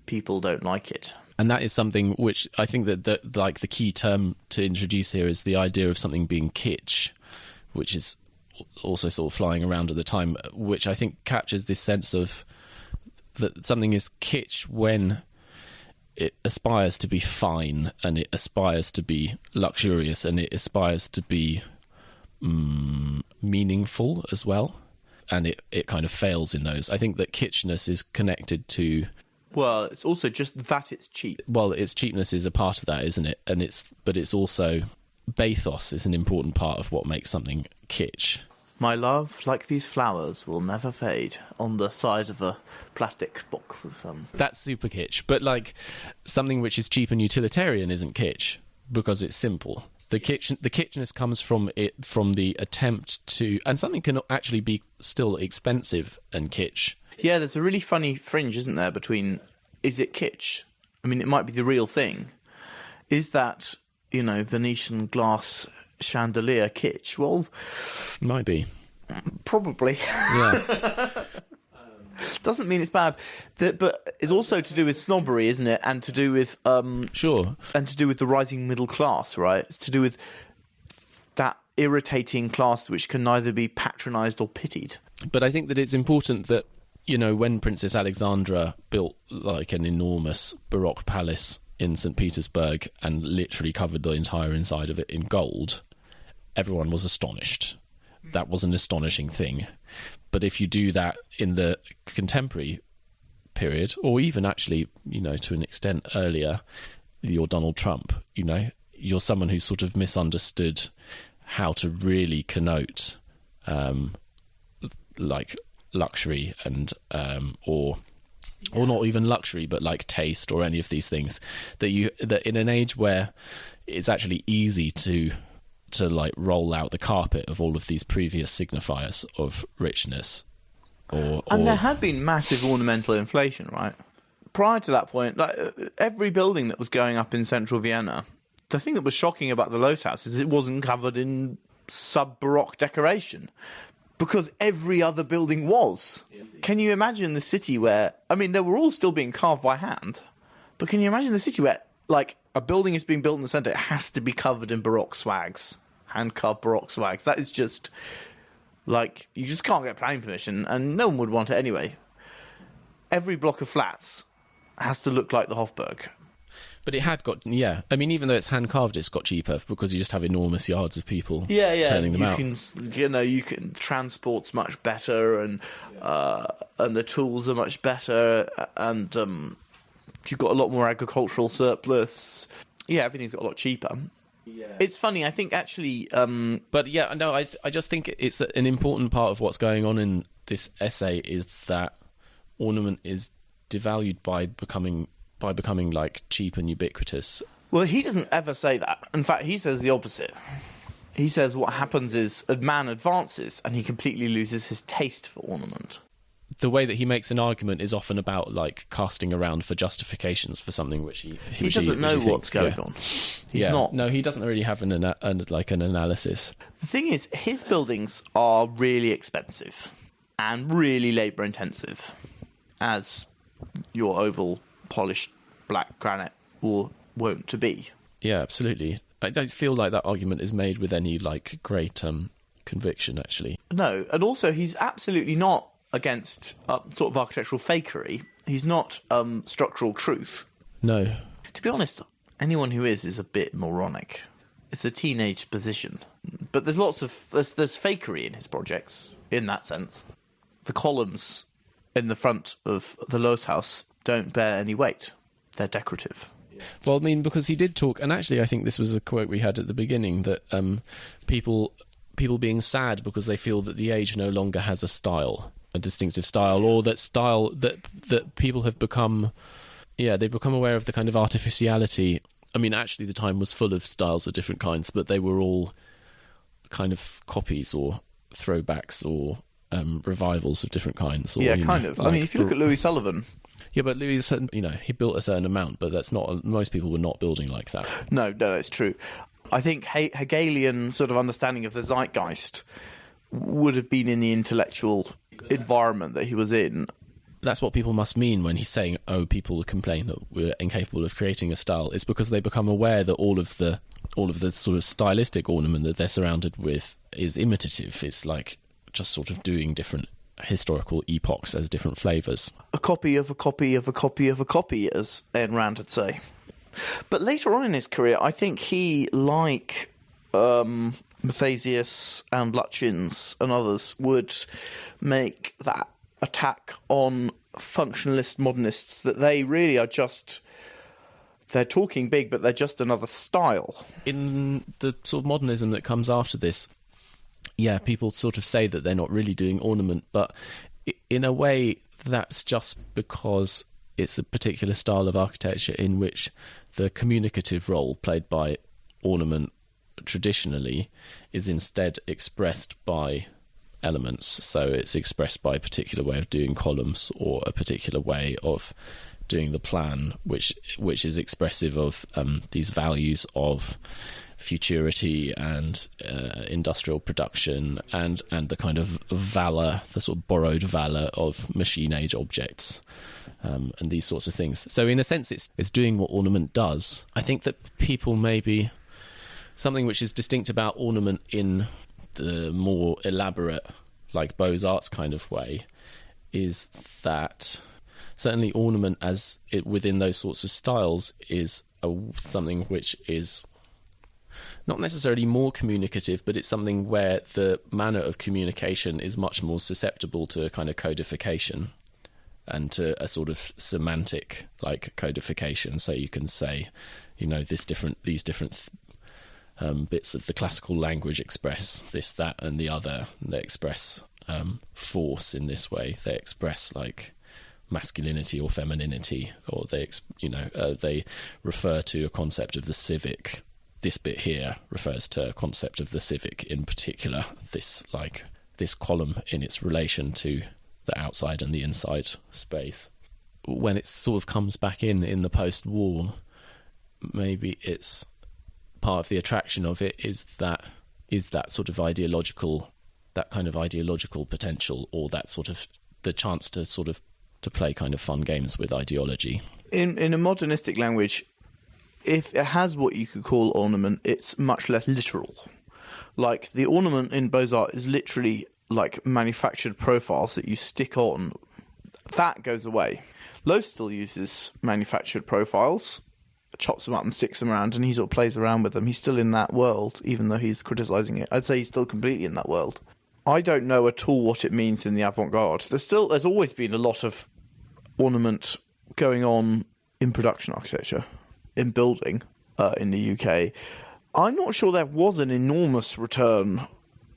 people don't like it. And that is something which I think that like the key term to introduce here is the idea of something being kitsch, which is also sort of flying around at the time, which I think captures this sense of that something is kitsch when it aspires to be fine, and it aspires to be luxurious, and it aspires to be meaningful as well. And it kind of fails in those. I think that kitschness is connected to... Well, it's also just that it's cheap. Well, its cheapness is a part of that, isn't it? But it's also... Bathos is an important part of what makes something kitsch. My love, like these flowers, will never fade on the side of a plastic box of That's super kitsch. But, like, something which is cheap and utilitarian isn't kitsch, because it's simple. The kitschness comes from the attempt to... And something can actually be still expensive and kitsch. Yeah, there's a really funny fringe, isn't there, between... Is it kitsch? I mean, it might be the real thing. Is that, Venetian glass chandelier kitsch? Well... Might be. Probably. Yeah. Doesn't mean it's bad, but it's also to do with snobbery, isn't it? And to do with sure, and to do with the rising middle class, right? It's to do with that irritating class which can neither be patronised or pitied. But I think that it's important that when Princess Alexandra built like an enormous Baroque palace in St. Petersburg and literally covered the entire inside of it in gold, everyone was astonished. That was an astonishing thing. But if you do that in the contemporary period, or even actually, to an extent earlier, you're Donald Trump, you're someone who's sort of misunderstood how to really connote like luxury and or not even luxury, but like taste or any of these things that in an age where it's actually easy to like roll out the carpet of all of these previous signifiers of richness. And there had been massive ornamental inflation, right? Prior to that point, like every building that was going up in central Vienna, the thing that was shocking about the Loos house is it wasn't covered in sub-Baroque decoration, because every other building was. Can you imagine the city where... I mean, they were all still being carved by hand, but can you imagine the city where, like, a building is being built in the centre, it has to be covered in Baroque swags, hand-carved Baroque swags. That is just... Like, you just can't get planning permission, and no one would want it anyway. Every block of flats has to look like the Hofburg. But it had got, yeah. I mean, even though it's hand-carved, it's got cheaper because you just have enormous yards of people turning them out. You can transport's much better, and the tools are much better, and you've got a lot more agricultural surplus. Yeah, everything's got a lot cheaper. Yeah. It's funny, I think actually... But yeah, no, I just think it's an important part of what's going on in this essay is that ornament is devalued by becoming like cheap and ubiquitous. Well, he doesn't ever say that. In fact, he says the opposite. He says what happens is a man advances and he completely loses his taste for ornament. The way that he makes an argument is often about like casting around for justifications for something which he doesn't know what's going on. He's not. No, he doesn't really have an analysis. The thing is, his buildings are really expensive and really labour intensive, as your oval polished black granite won't to be. Yeah, absolutely. I don't feel like that argument is made with any like great conviction, actually. No, and also he's absolutely not against sort of architectural fakery. He's not structural truth. No. To be honest, anyone who is a bit moronic. It's a teenage position. But there's lots of... There's fakery in his projects, in that sense. The columns in the front of the Loos house don't bear any weight. They're decorative. Well, I mean, because he did talk... And actually, I think this was a quote we had at the beginning, that people being sad because they feel that the age no longer has a style, a distinctive style, or that people have become... Yeah, they've become aware of the kind of artificiality. I mean, actually, the time was full of styles of different kinds, but they were all kind of copies or throwbacks or revivals of different kinds. Or, yeah, kind of. Like, I mean, if you look at Louis Sullivan... Yeah, but Louis, he built a certain amount, but that's not... Most people were not building like that. No, it's true. I think Hegelian sort of understanding of the zeitgeist would have been in the intellectual environment that he was in. that's what people must mean when he's saying, oh, people complain that we're incapable of creating a style. It's because they become aware that all of the sort of stylistic ornament that they're surrounded with is imitative. It's like just sort of doing different historical epochs as different flavours. A copy of a copy of a copy of a copy, as Ayn Rand would say. But later on in his career, I think he, like Muthesius and Lutyens and others, would make that attack on functionalist modernists that they really are just... They're talking big, but they're just another style. In the sort of modernism that comes after this, yeah, people sort of say that they're not really doing ornament, but in a way that's just because it's a particular style of architecture in which the communicative role played by ornament traditionally is instead expressed by elements. So it's expressed by a particular way of doing columns or a particular way of doing the plan, which is expressive of these values of futurity and industrial production and the kind of valor, the sort of borrowed valor of machine age objects, and these sorts of things. So in a sense it's doing what ornament does. I think that people maybe something which is distinct about ornament in the more elaborate, like Beaux-Arts kind of way, is that certainly ornament as it within those sorts of styles is something which is not necessarily more communicative, but it's something where the manner of communication is much more susceptible to a kind of codification and to a sort of semantic like codification. So you can say, you know, these different bits of the classical language express this, that, and the other. And they express force in this way. They express like masculinity or femininity, or they refer to a concept of the civic. This bit here refers to a concept of the civic in particular. This column in its relation to the outside and the inside space. When it sort of comes back in the post-war, maybe it's part of the attraction of it is that sort of ideological, that kind of ideological potential, or that sort of the chance to sort of to play kind of fun games with ideology. In a modernistic language, if it has what you could call ornament, it's much less literal. Like, the ornament in Beaux-Arts is literally like manufactured profiles that you stick on. That goes away. Loos still uses manufactured profiles, chops them up and sticks them around, and he sort of plays around with them. He's still in that world, even though he's criticising it. I'd say he's still completely in that world. I don't know at all what it means in the avant-garde. There's always been a lot of ornament going on in production architecture, in building, in the UK. I'm not sure there was an enormous return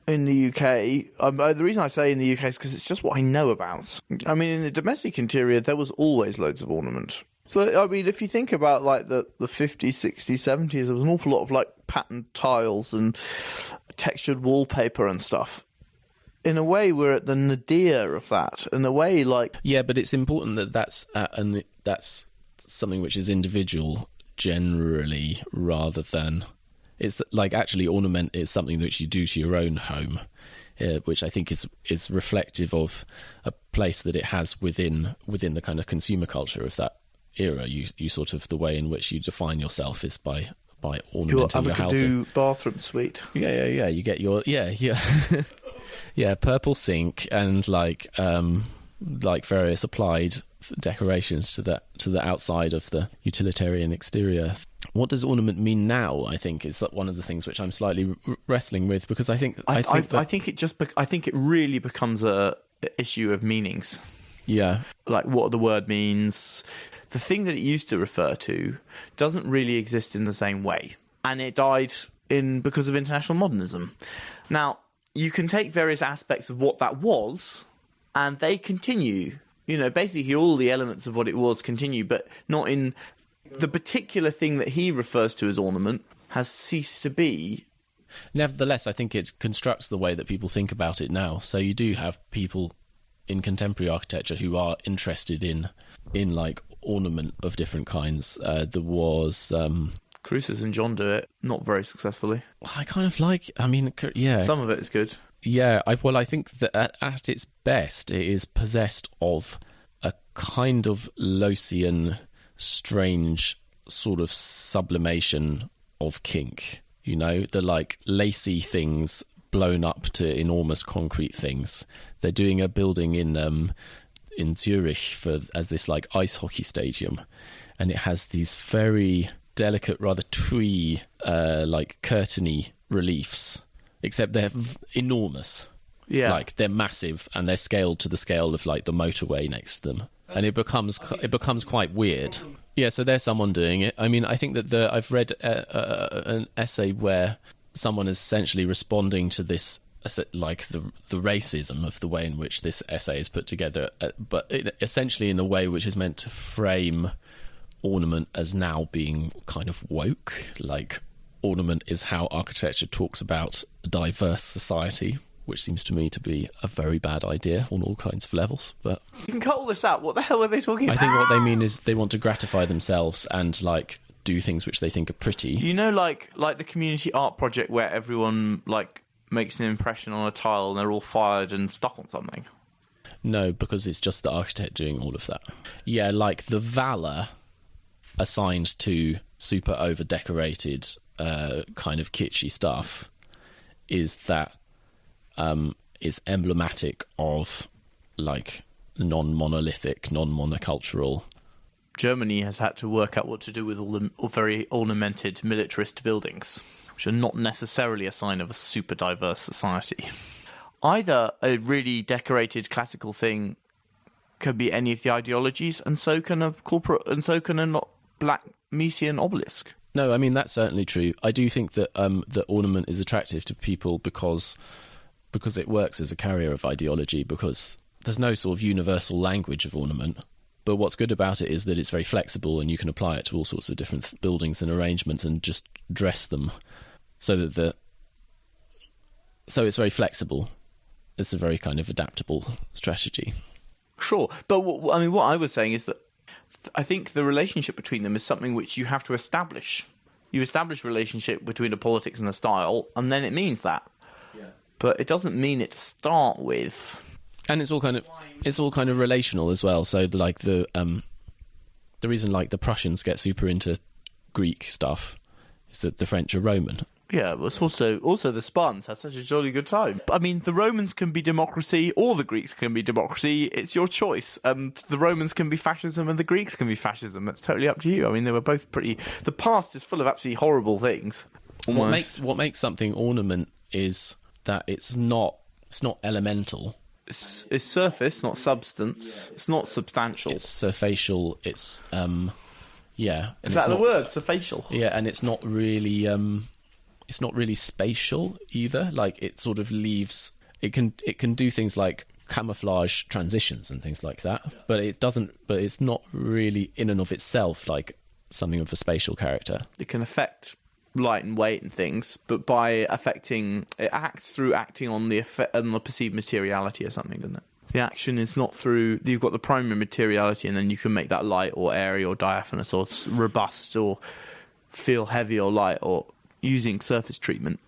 in the UK. The reason I say in the UK is because it's just what I know about. I mean, in the domestic interior, there was always loads of ornament. So, I mean, if you think about, like, the 50s, 60s, 70s, there was an awful lot of, like, patterned tiles and textured wallpaper and stuff. In a way, we're at the nadir of that. In a way, like... Yeah, but it's important that that's something which is individual generally, rather than... It's like, actually, ornament is something which you do to your own home, which I think is reflective of a place that it has within the kind of consumer culture of that era. You sort of, the way in which you define yourself is by ornamenting your housing. Bathroom suite. Yeah. You get your yeah, purple sink and like various applied decorations to the outside of the utilitarian exterior. What does ornament mean now? I think is one of the things which I'm slightly wrestling with, because I think it really becomes a issue of meanings. Yeah, like what the word means. The thing that it used to refer to doesn't really exist in the same way, and it died because of international modernism. Now, you can take various aspects of what that was, and they continue. You know, basically all the elements of what it was continue, but not in the particular thing that he refers to as ornament has ceased to be. Nevertheless, I think it constructs the way that people think about it now. So you do have people in contemporary architecture who are interested in like ornament of different kinds. There was Cruces and John do it, not very successfully. I kind of like, I mean, yeah. Some of it is good. Yeah, I think that at its best, it is possessed of a kind of Loosian, strange sort of sublimation of kink. You know, the like lacy things blown up to enormous concrete things. They're doing a building in Zurich as this like ice hockey stadium, and it has these very delicate, rather twee, like curtainy reliefs, except they're enormous. Yeah, like they're massive, and they're scaled to the scale of like the motorway next to them, and it becomes quite weird. Yeah, so there's someone doing it. I mean, I think that I've read an essay where someone is essentially responding to this, like the racism of the way in which this essay is put together, but essentially in a way which is meant to frame ornament as now being kind of woke. Like, ornament is how architecture talks about a diverse society, which seems to me to be a very bad idea on all kinds of levels. But you can cut all this out. What the hell are they talking about? I think what they mean is they want to gratify themselves and like do things which they think are pretty. You know, like the community art project where everyone like makes an impression on a tile and they're all fired and stuck on something. No, because it's just the architect doing all of that. Yeah, like the valor assigned to super over-decorated kind of kitschy stuff is that is emblematic of like non-monolithic, non-monocultural. Germany has had to work out what to do with all the very ornamented militarist buildings, which are not necessarily a sign of a super diverse society. Either a really decorated classical thing can be any of the ideologies, and so can a corporate, and so can a not black Miesian obelisk. No, I mean that's certainly true. I do think that that ornament is attractive to people because it works as a carrier of ideology, because there's no sort of universal language of ornament. But what's good about it is that it's very flexible and you can apply it to all sorts of different buildings and arrangements and just dress them so it's very flexible. It's a very kind of adaptable strategy. Sure, but what I was saying is that I think the relationship between them is something which you have to establish. You establish a relationship between a politics and a style, and then it means that. Yeah. But it doesn't mean it to start with. And it's all kind of relational as well. So like the reason like the Prussians get super into Greek stuff is that the French are Roman. Yeah, but it's also the Spartans had such a jolly good time. I mean, the Romans can be democracy, or the Greeks can be democracy. It's your choice. And the Romans can be fascism, and the Greeks can be fascism. It's totally up to you. I mean, they were both pretty. The past is full of absolutely horrible things. What makes something ornament is that it's not elemental. It's surface, not substance. It's not substantial. It's surfacial. It's yeah. Is that the word? Surfacial. Yeah, and it's not really it's not really spatial either. Like it sort of leaves. It can do things like camouflage transitions and things like that, but it doesn't. But it's not really in and of itself like something of a spatial character. It can affect light and weight and things, but by affecting, it acts through acting on the perceived materiality or something, doesn't it? The action is not through. You've got the primary materiality, and then you can make that light or airy or diaphanous or robust or feel heavy or light or using surface treatment.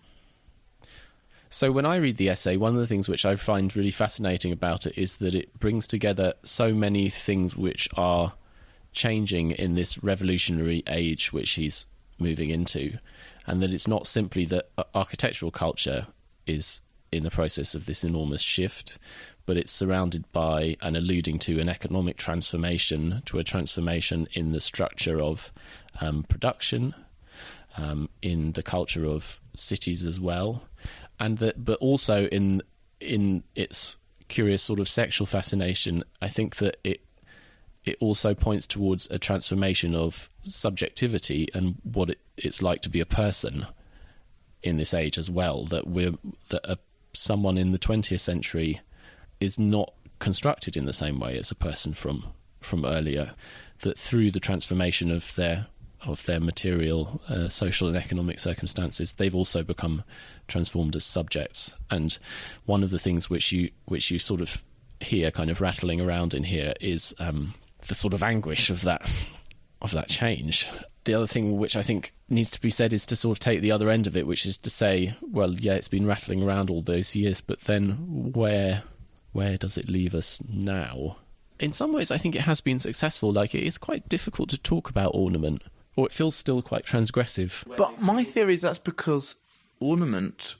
So when I read the essay, one of the things which I find really fascinating about it is that it brings together so many things which are changing in this revolutionary age which he's moving into, and that it's not simply that architectural culture is in the process of this enormous shift, but it's surrounded by and alluding to an economic transformation, to a transformation in the structure of production, in the culture of cities as well, and that, but also in its curious sort of sexual fascination. I think that it also points towards a transformation of subjectivity and what it's like to be a person in this age as well. That someone in the 20th century is not constructed in the same way as a person from earlier. That through the transformation of their material, social and economic circumstances, they've also become transformed as subjects. And one of the things which you sort of hear kind of rattling around in here is the sort of anguish of that change. The other thing which I think needs to be said is to sort of take the other end of it, which is to say, well, yeah, it's been rattling around all those years, but then where does it leave us now? in some ways, I think it has been successful. Like, it is quite difficult to talk about ornament, or it feels still quite transgressive. But my theory is that's because ornament,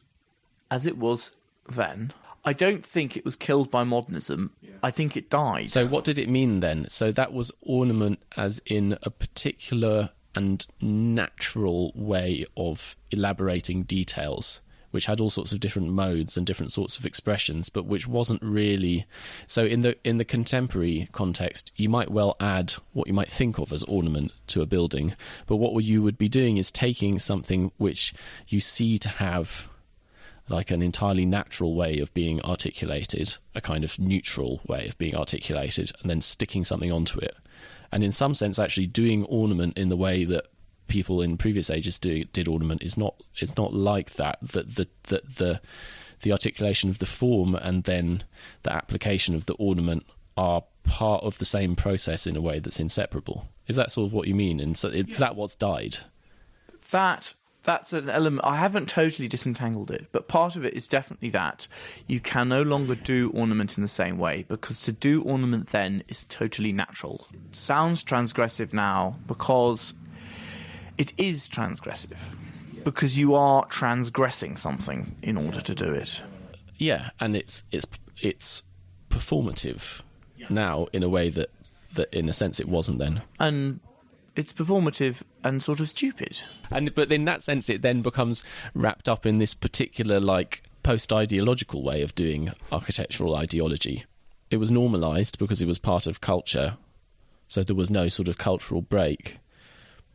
as it was then, I don't think it was killed by modernism. I think it died. So what did it mean then? So that was ornament as in a particular and natural way of elaborating details, which had all sorts of different modes and different sorts of expressions, but which wasn't really... So in the contemporary context, you might well add what you might think of as ornament to a building, but what you would be doing is taking something which you see to have like an entirely natural way of being articulated, a kind of neutral way of being articulated, and then sticking something onto it. And in some sense, actually doing ornament in the way that people in previous ages did ornament is not like that. The articulation of the form and then the application of the ornament are part of the same process in a way that's inseparable. Is that sort of what you mean? And so is that what's died? That's an element. I haven't totally disentangled it, but part of it is definitely that you can no longer do ornament in the same way, because to do ornament then is totally natural. It sounds transgressive now because it is transgressive, because you are transgressing something in order to do it. Yeah, and it's performative now in a way that in a sense it wasn't then. And it's performative and sort of stupid. But in that sense, it then becomes wrapped up in this particular, like, post-ideological way of doing architectural ideology. It was normalised because it was part of culture, so there was no sort of cultural break.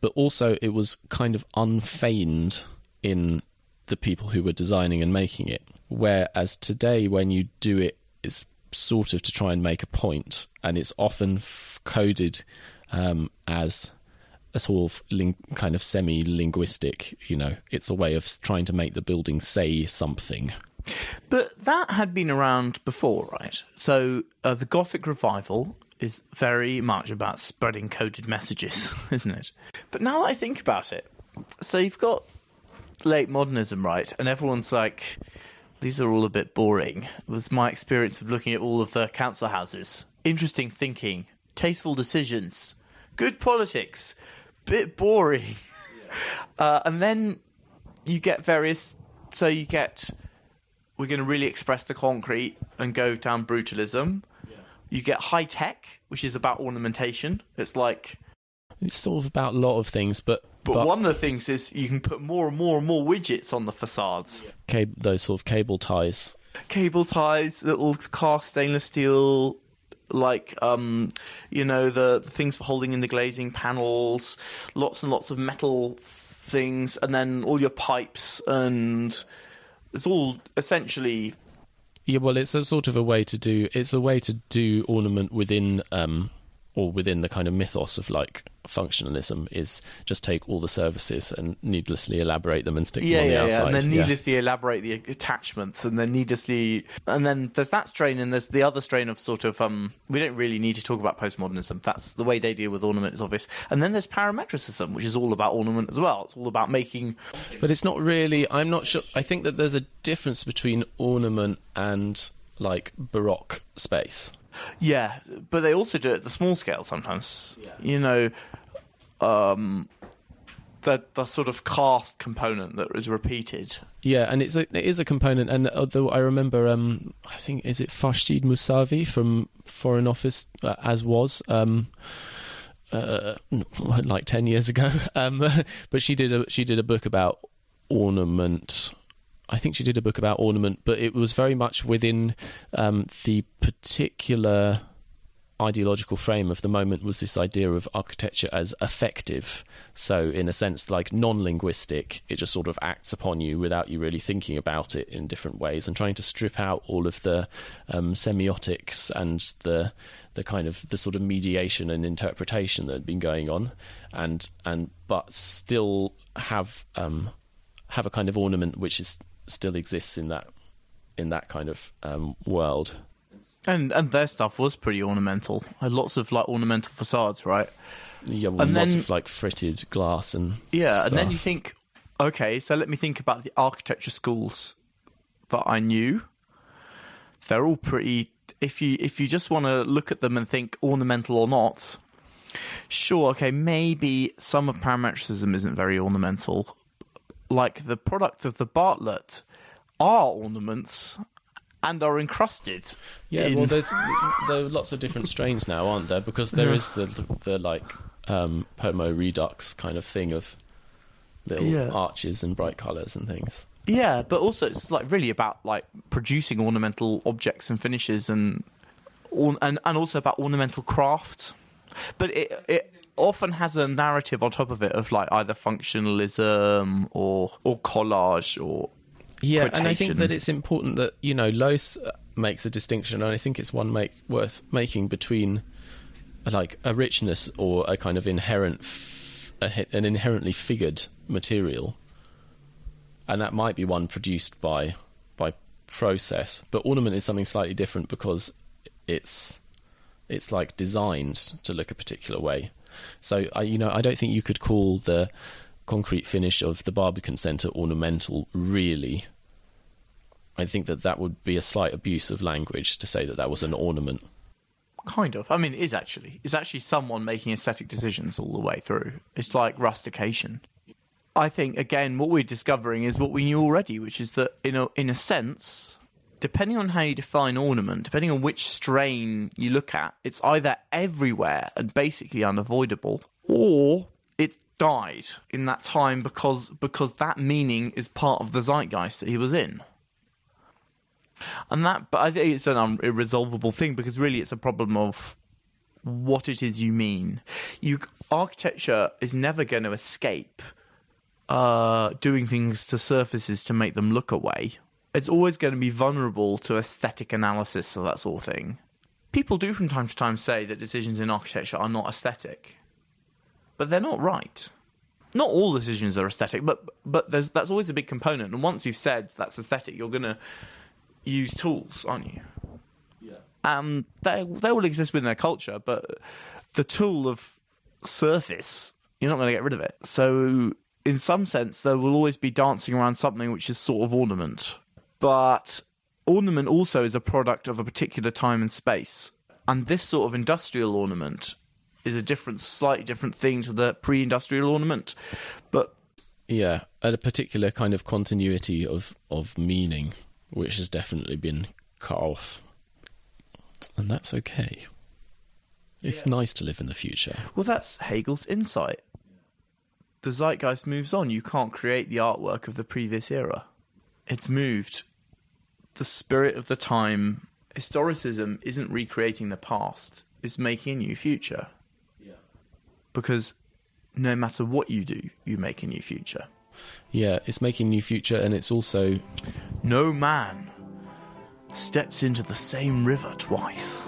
But also, it was kind of unfeigned in the people who were designing and making it. Whereas today, when you do it, it's sort of to try and make a point, and it's often coded as a sort of kind of semi-linguistic, it's a way of trying to make the building say something. But that had been around before, right? So the Gothic revival is very much about spreading coded messages, isn't it? But now that I think about it, so you've got late modernism, right? And everyone's like, these are all a bit boring. It was my experience of looking at all of the council houses. Interesting thinking, tasteful decisions, good politics, bit boring. And then you get various... So you get... We're going to really express the concrete and go down brutalism. Yeah. You get high-tech, which is about ornamentation. It's like... It's sort of about a lot of things, but one of the things is you can put more and more and more widgets on the facades. Yeah. Those sort of cable ties. Cable ties, little cast stainless steel... Like, the things for holding in the glazing panels, lots and lots of metal things, and then all your pipes, and it's all essentially... Yeah, well, it's a sort of a way to do ornament within, or within the kind of mythos of, like, functionalism, is just take all the services and needlessly elaborate them and stick them on the outside. And then needlessly elaborate the attachments, and then and then there's that strain, and there's the other strain of sort of, we don't really need to talk about postmodernism. That's the way they deal with ornament is obvious. And then there's parametricism, which is all about ornament as well. It's all about making... But it's not really, I'm not sure, I think that there's a difference between ornament and, like, Baroque space. Yeah, but they also do it at the small scale sometimes. Yeah. The sort of cast component that is repeated. Yeah, and it is a component. And although I remember, I think, is it Farshid Mousavi from Foreign Office, as was, like 10 years ago. But she did a book about ornament. I think she did a book about ornament, but it was very much within the particular ideological frame of the moment was this idea of architecture as affective. So in a sense, like non-linguistic, it just sort of acts upon you without you really thinking about it in different ways, and trying to strip out all of the semiotics and the kind of the sort of mediation and interpretation that had been going on, but still have a kind of ornament which still exists in that kind of world. And their stuff was pretty ornamental. Had lots of like ornamental facades, right? Yeah, well, lots of like fritted glass and stuff. And then you think, okay, so let me think about the architecture schools that I knew. They're all pretty if you just want to look at them and think ornamental or not, sure, okay, maybe some of parametricism isn't very ornamental. Like the product of the Bartlett are ornaments and are encrusted. Yeah, well, there are lots of different strains now, aren't there? Because there is the like Homo redux kind of thing of little arches and bright colours and things. Yeah, but also it's like really about like producing ornamental objects and finishes and also about ornamental craft. But it often has a narrative on top of it of like either functionalism or collage or quotation. And I think that it's important that, you know, Loos makes a distinction, and I think it's one worth making between like a richness or a kind of an inherently figured material, and that might be one produced by process. But ornament is something slightly different because it's like designed to look a particular way. So I don't think you could call the concrete finish of the Barbican Centre ornamental, really. I think that would be a slight abuse of language to say that was an ornament. Kind of. I mean, it is actually. It's actually someone making aesthetic decisions all the way through. It's like rustication. I think, again, what we're discovering is what we knew already, which is that, in a sense, depending on how you define ornament, depending on which strain you look at, it's either everywhere and basically unavoidable, or it died in that time because that meaning is part of the zeitgeist that he was in. But I think it's an irresolvable thing, because really it's a problem of what it is you mean. Architecture is never going to escape doing things to surfaces to make them look away. It's always going to be vulnerable to aesthetic analysis of that sort of thing. People do from time to time say that decisions in architecture are not aesthetic, but they're not right. Not all decisions are aesthetic, but that's always a big component. And once you've said that's aesthetic, you're going to use tools, aren't you? Yeah. And they will exist within their culture, but the tool of surface, you're not going to get rid of it. So in some sense, there will always be dancing around something which is sort of ornament. But ornament also is a product of a particular time and space. And this sort of industrial ornament is a slightly different thing to the pre-industrial ornament. But yeah, at a particular kind of continuity of meaning, which has definitely been cut off. And that's okay. It's nice to live in the future. Well, that's Hegel's insight. The zeitgeist moves on. You can't create the artwork of the previous era. It's moved. The spirit of the time. Historicism isn't recreating the past. It's making a new future. Yeah. Because no matter what you do, you make a new future. Yeah, it's making a new future, and it's also... No man steps into the same river twice.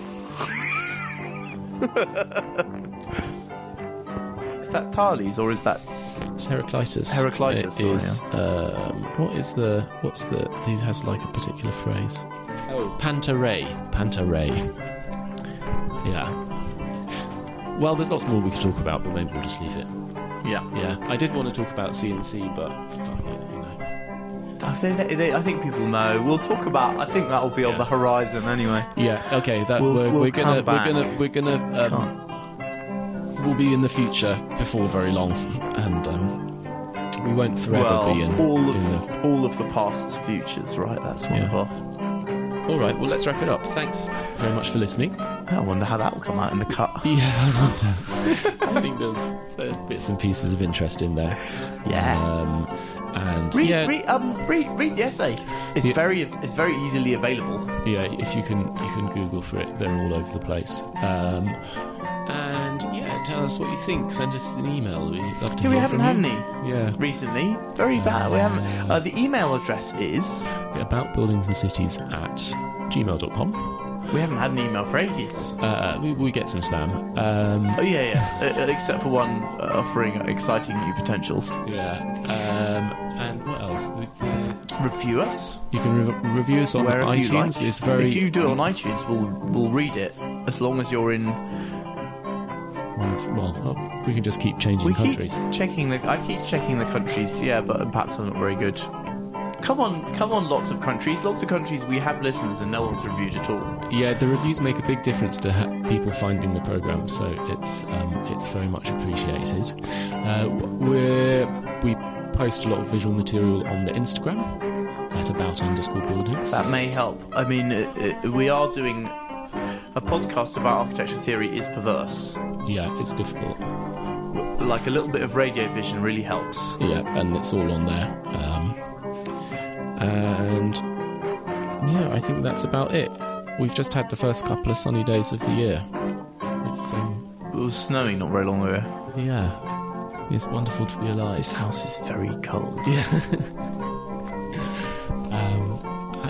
Is that Thales, or is that... It's Heraclitus. Heraclitus. It is. He has like a particular phrase. Oh, Pantarei. Yeah. Well, there's lots more we could talk about, but maybe we'll just leave it. Yeah. I did want to talk about CNC, but fuck it, you know. I think people know. We'll talk about. I think that will be on the horizon anyway. Yeah. Okay. We're gonna. We'll be in the future before very long, and we won't forever be in all of the past's futures, right? That's wonderful. All right, well, let's wrap it up. Thanks very much for listening. I wonder how that will come out in the cut. Yeah, I wonder. I think there's bits and pieces of interest in there. Yeah. And read the essay. It's very easily available. Yeah, if you can Google for it. They're all over the place. And yeah, tell us what you think. Send us an email. We'd love to hear from you. We haven't had any recently. Very bad. We haven't. The email address is aboutbuildingsandcities@gmail.com. We haven't had an email for ages. We get some spam. Except for one offering exciting new potentials. Yeah. And what else? Review us. You can review us on iTunes. It's very. If you do it on iTunes, we'll read it as long as you're in. Well, we can just keep changing countries. I keep checking the countries. Yeah, but perhaps I'm not very good. Come on, lots of countries. Lots of countries we have listeners and no one's reviewed at all. Yeah, the reviews make a big difference to people finding the programme, so it's very much appreciated. We post a lot of visual material on the Instagram at @about_buildings. That may help. I mean, we are doing a podcast about architecture theory is perverse. Yeah, it's difficult. Like a little bit of radio vision really helps. Yeah, and it's all on there. And yeah, I think that's about it. We've just had the first couple of sunny days of the year. It was snowing not very long ago. Yeah, it's wonderful to be alive. This house is very cold.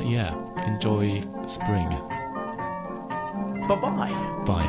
Yeah, enjoy spring. Bye-bye. Bye.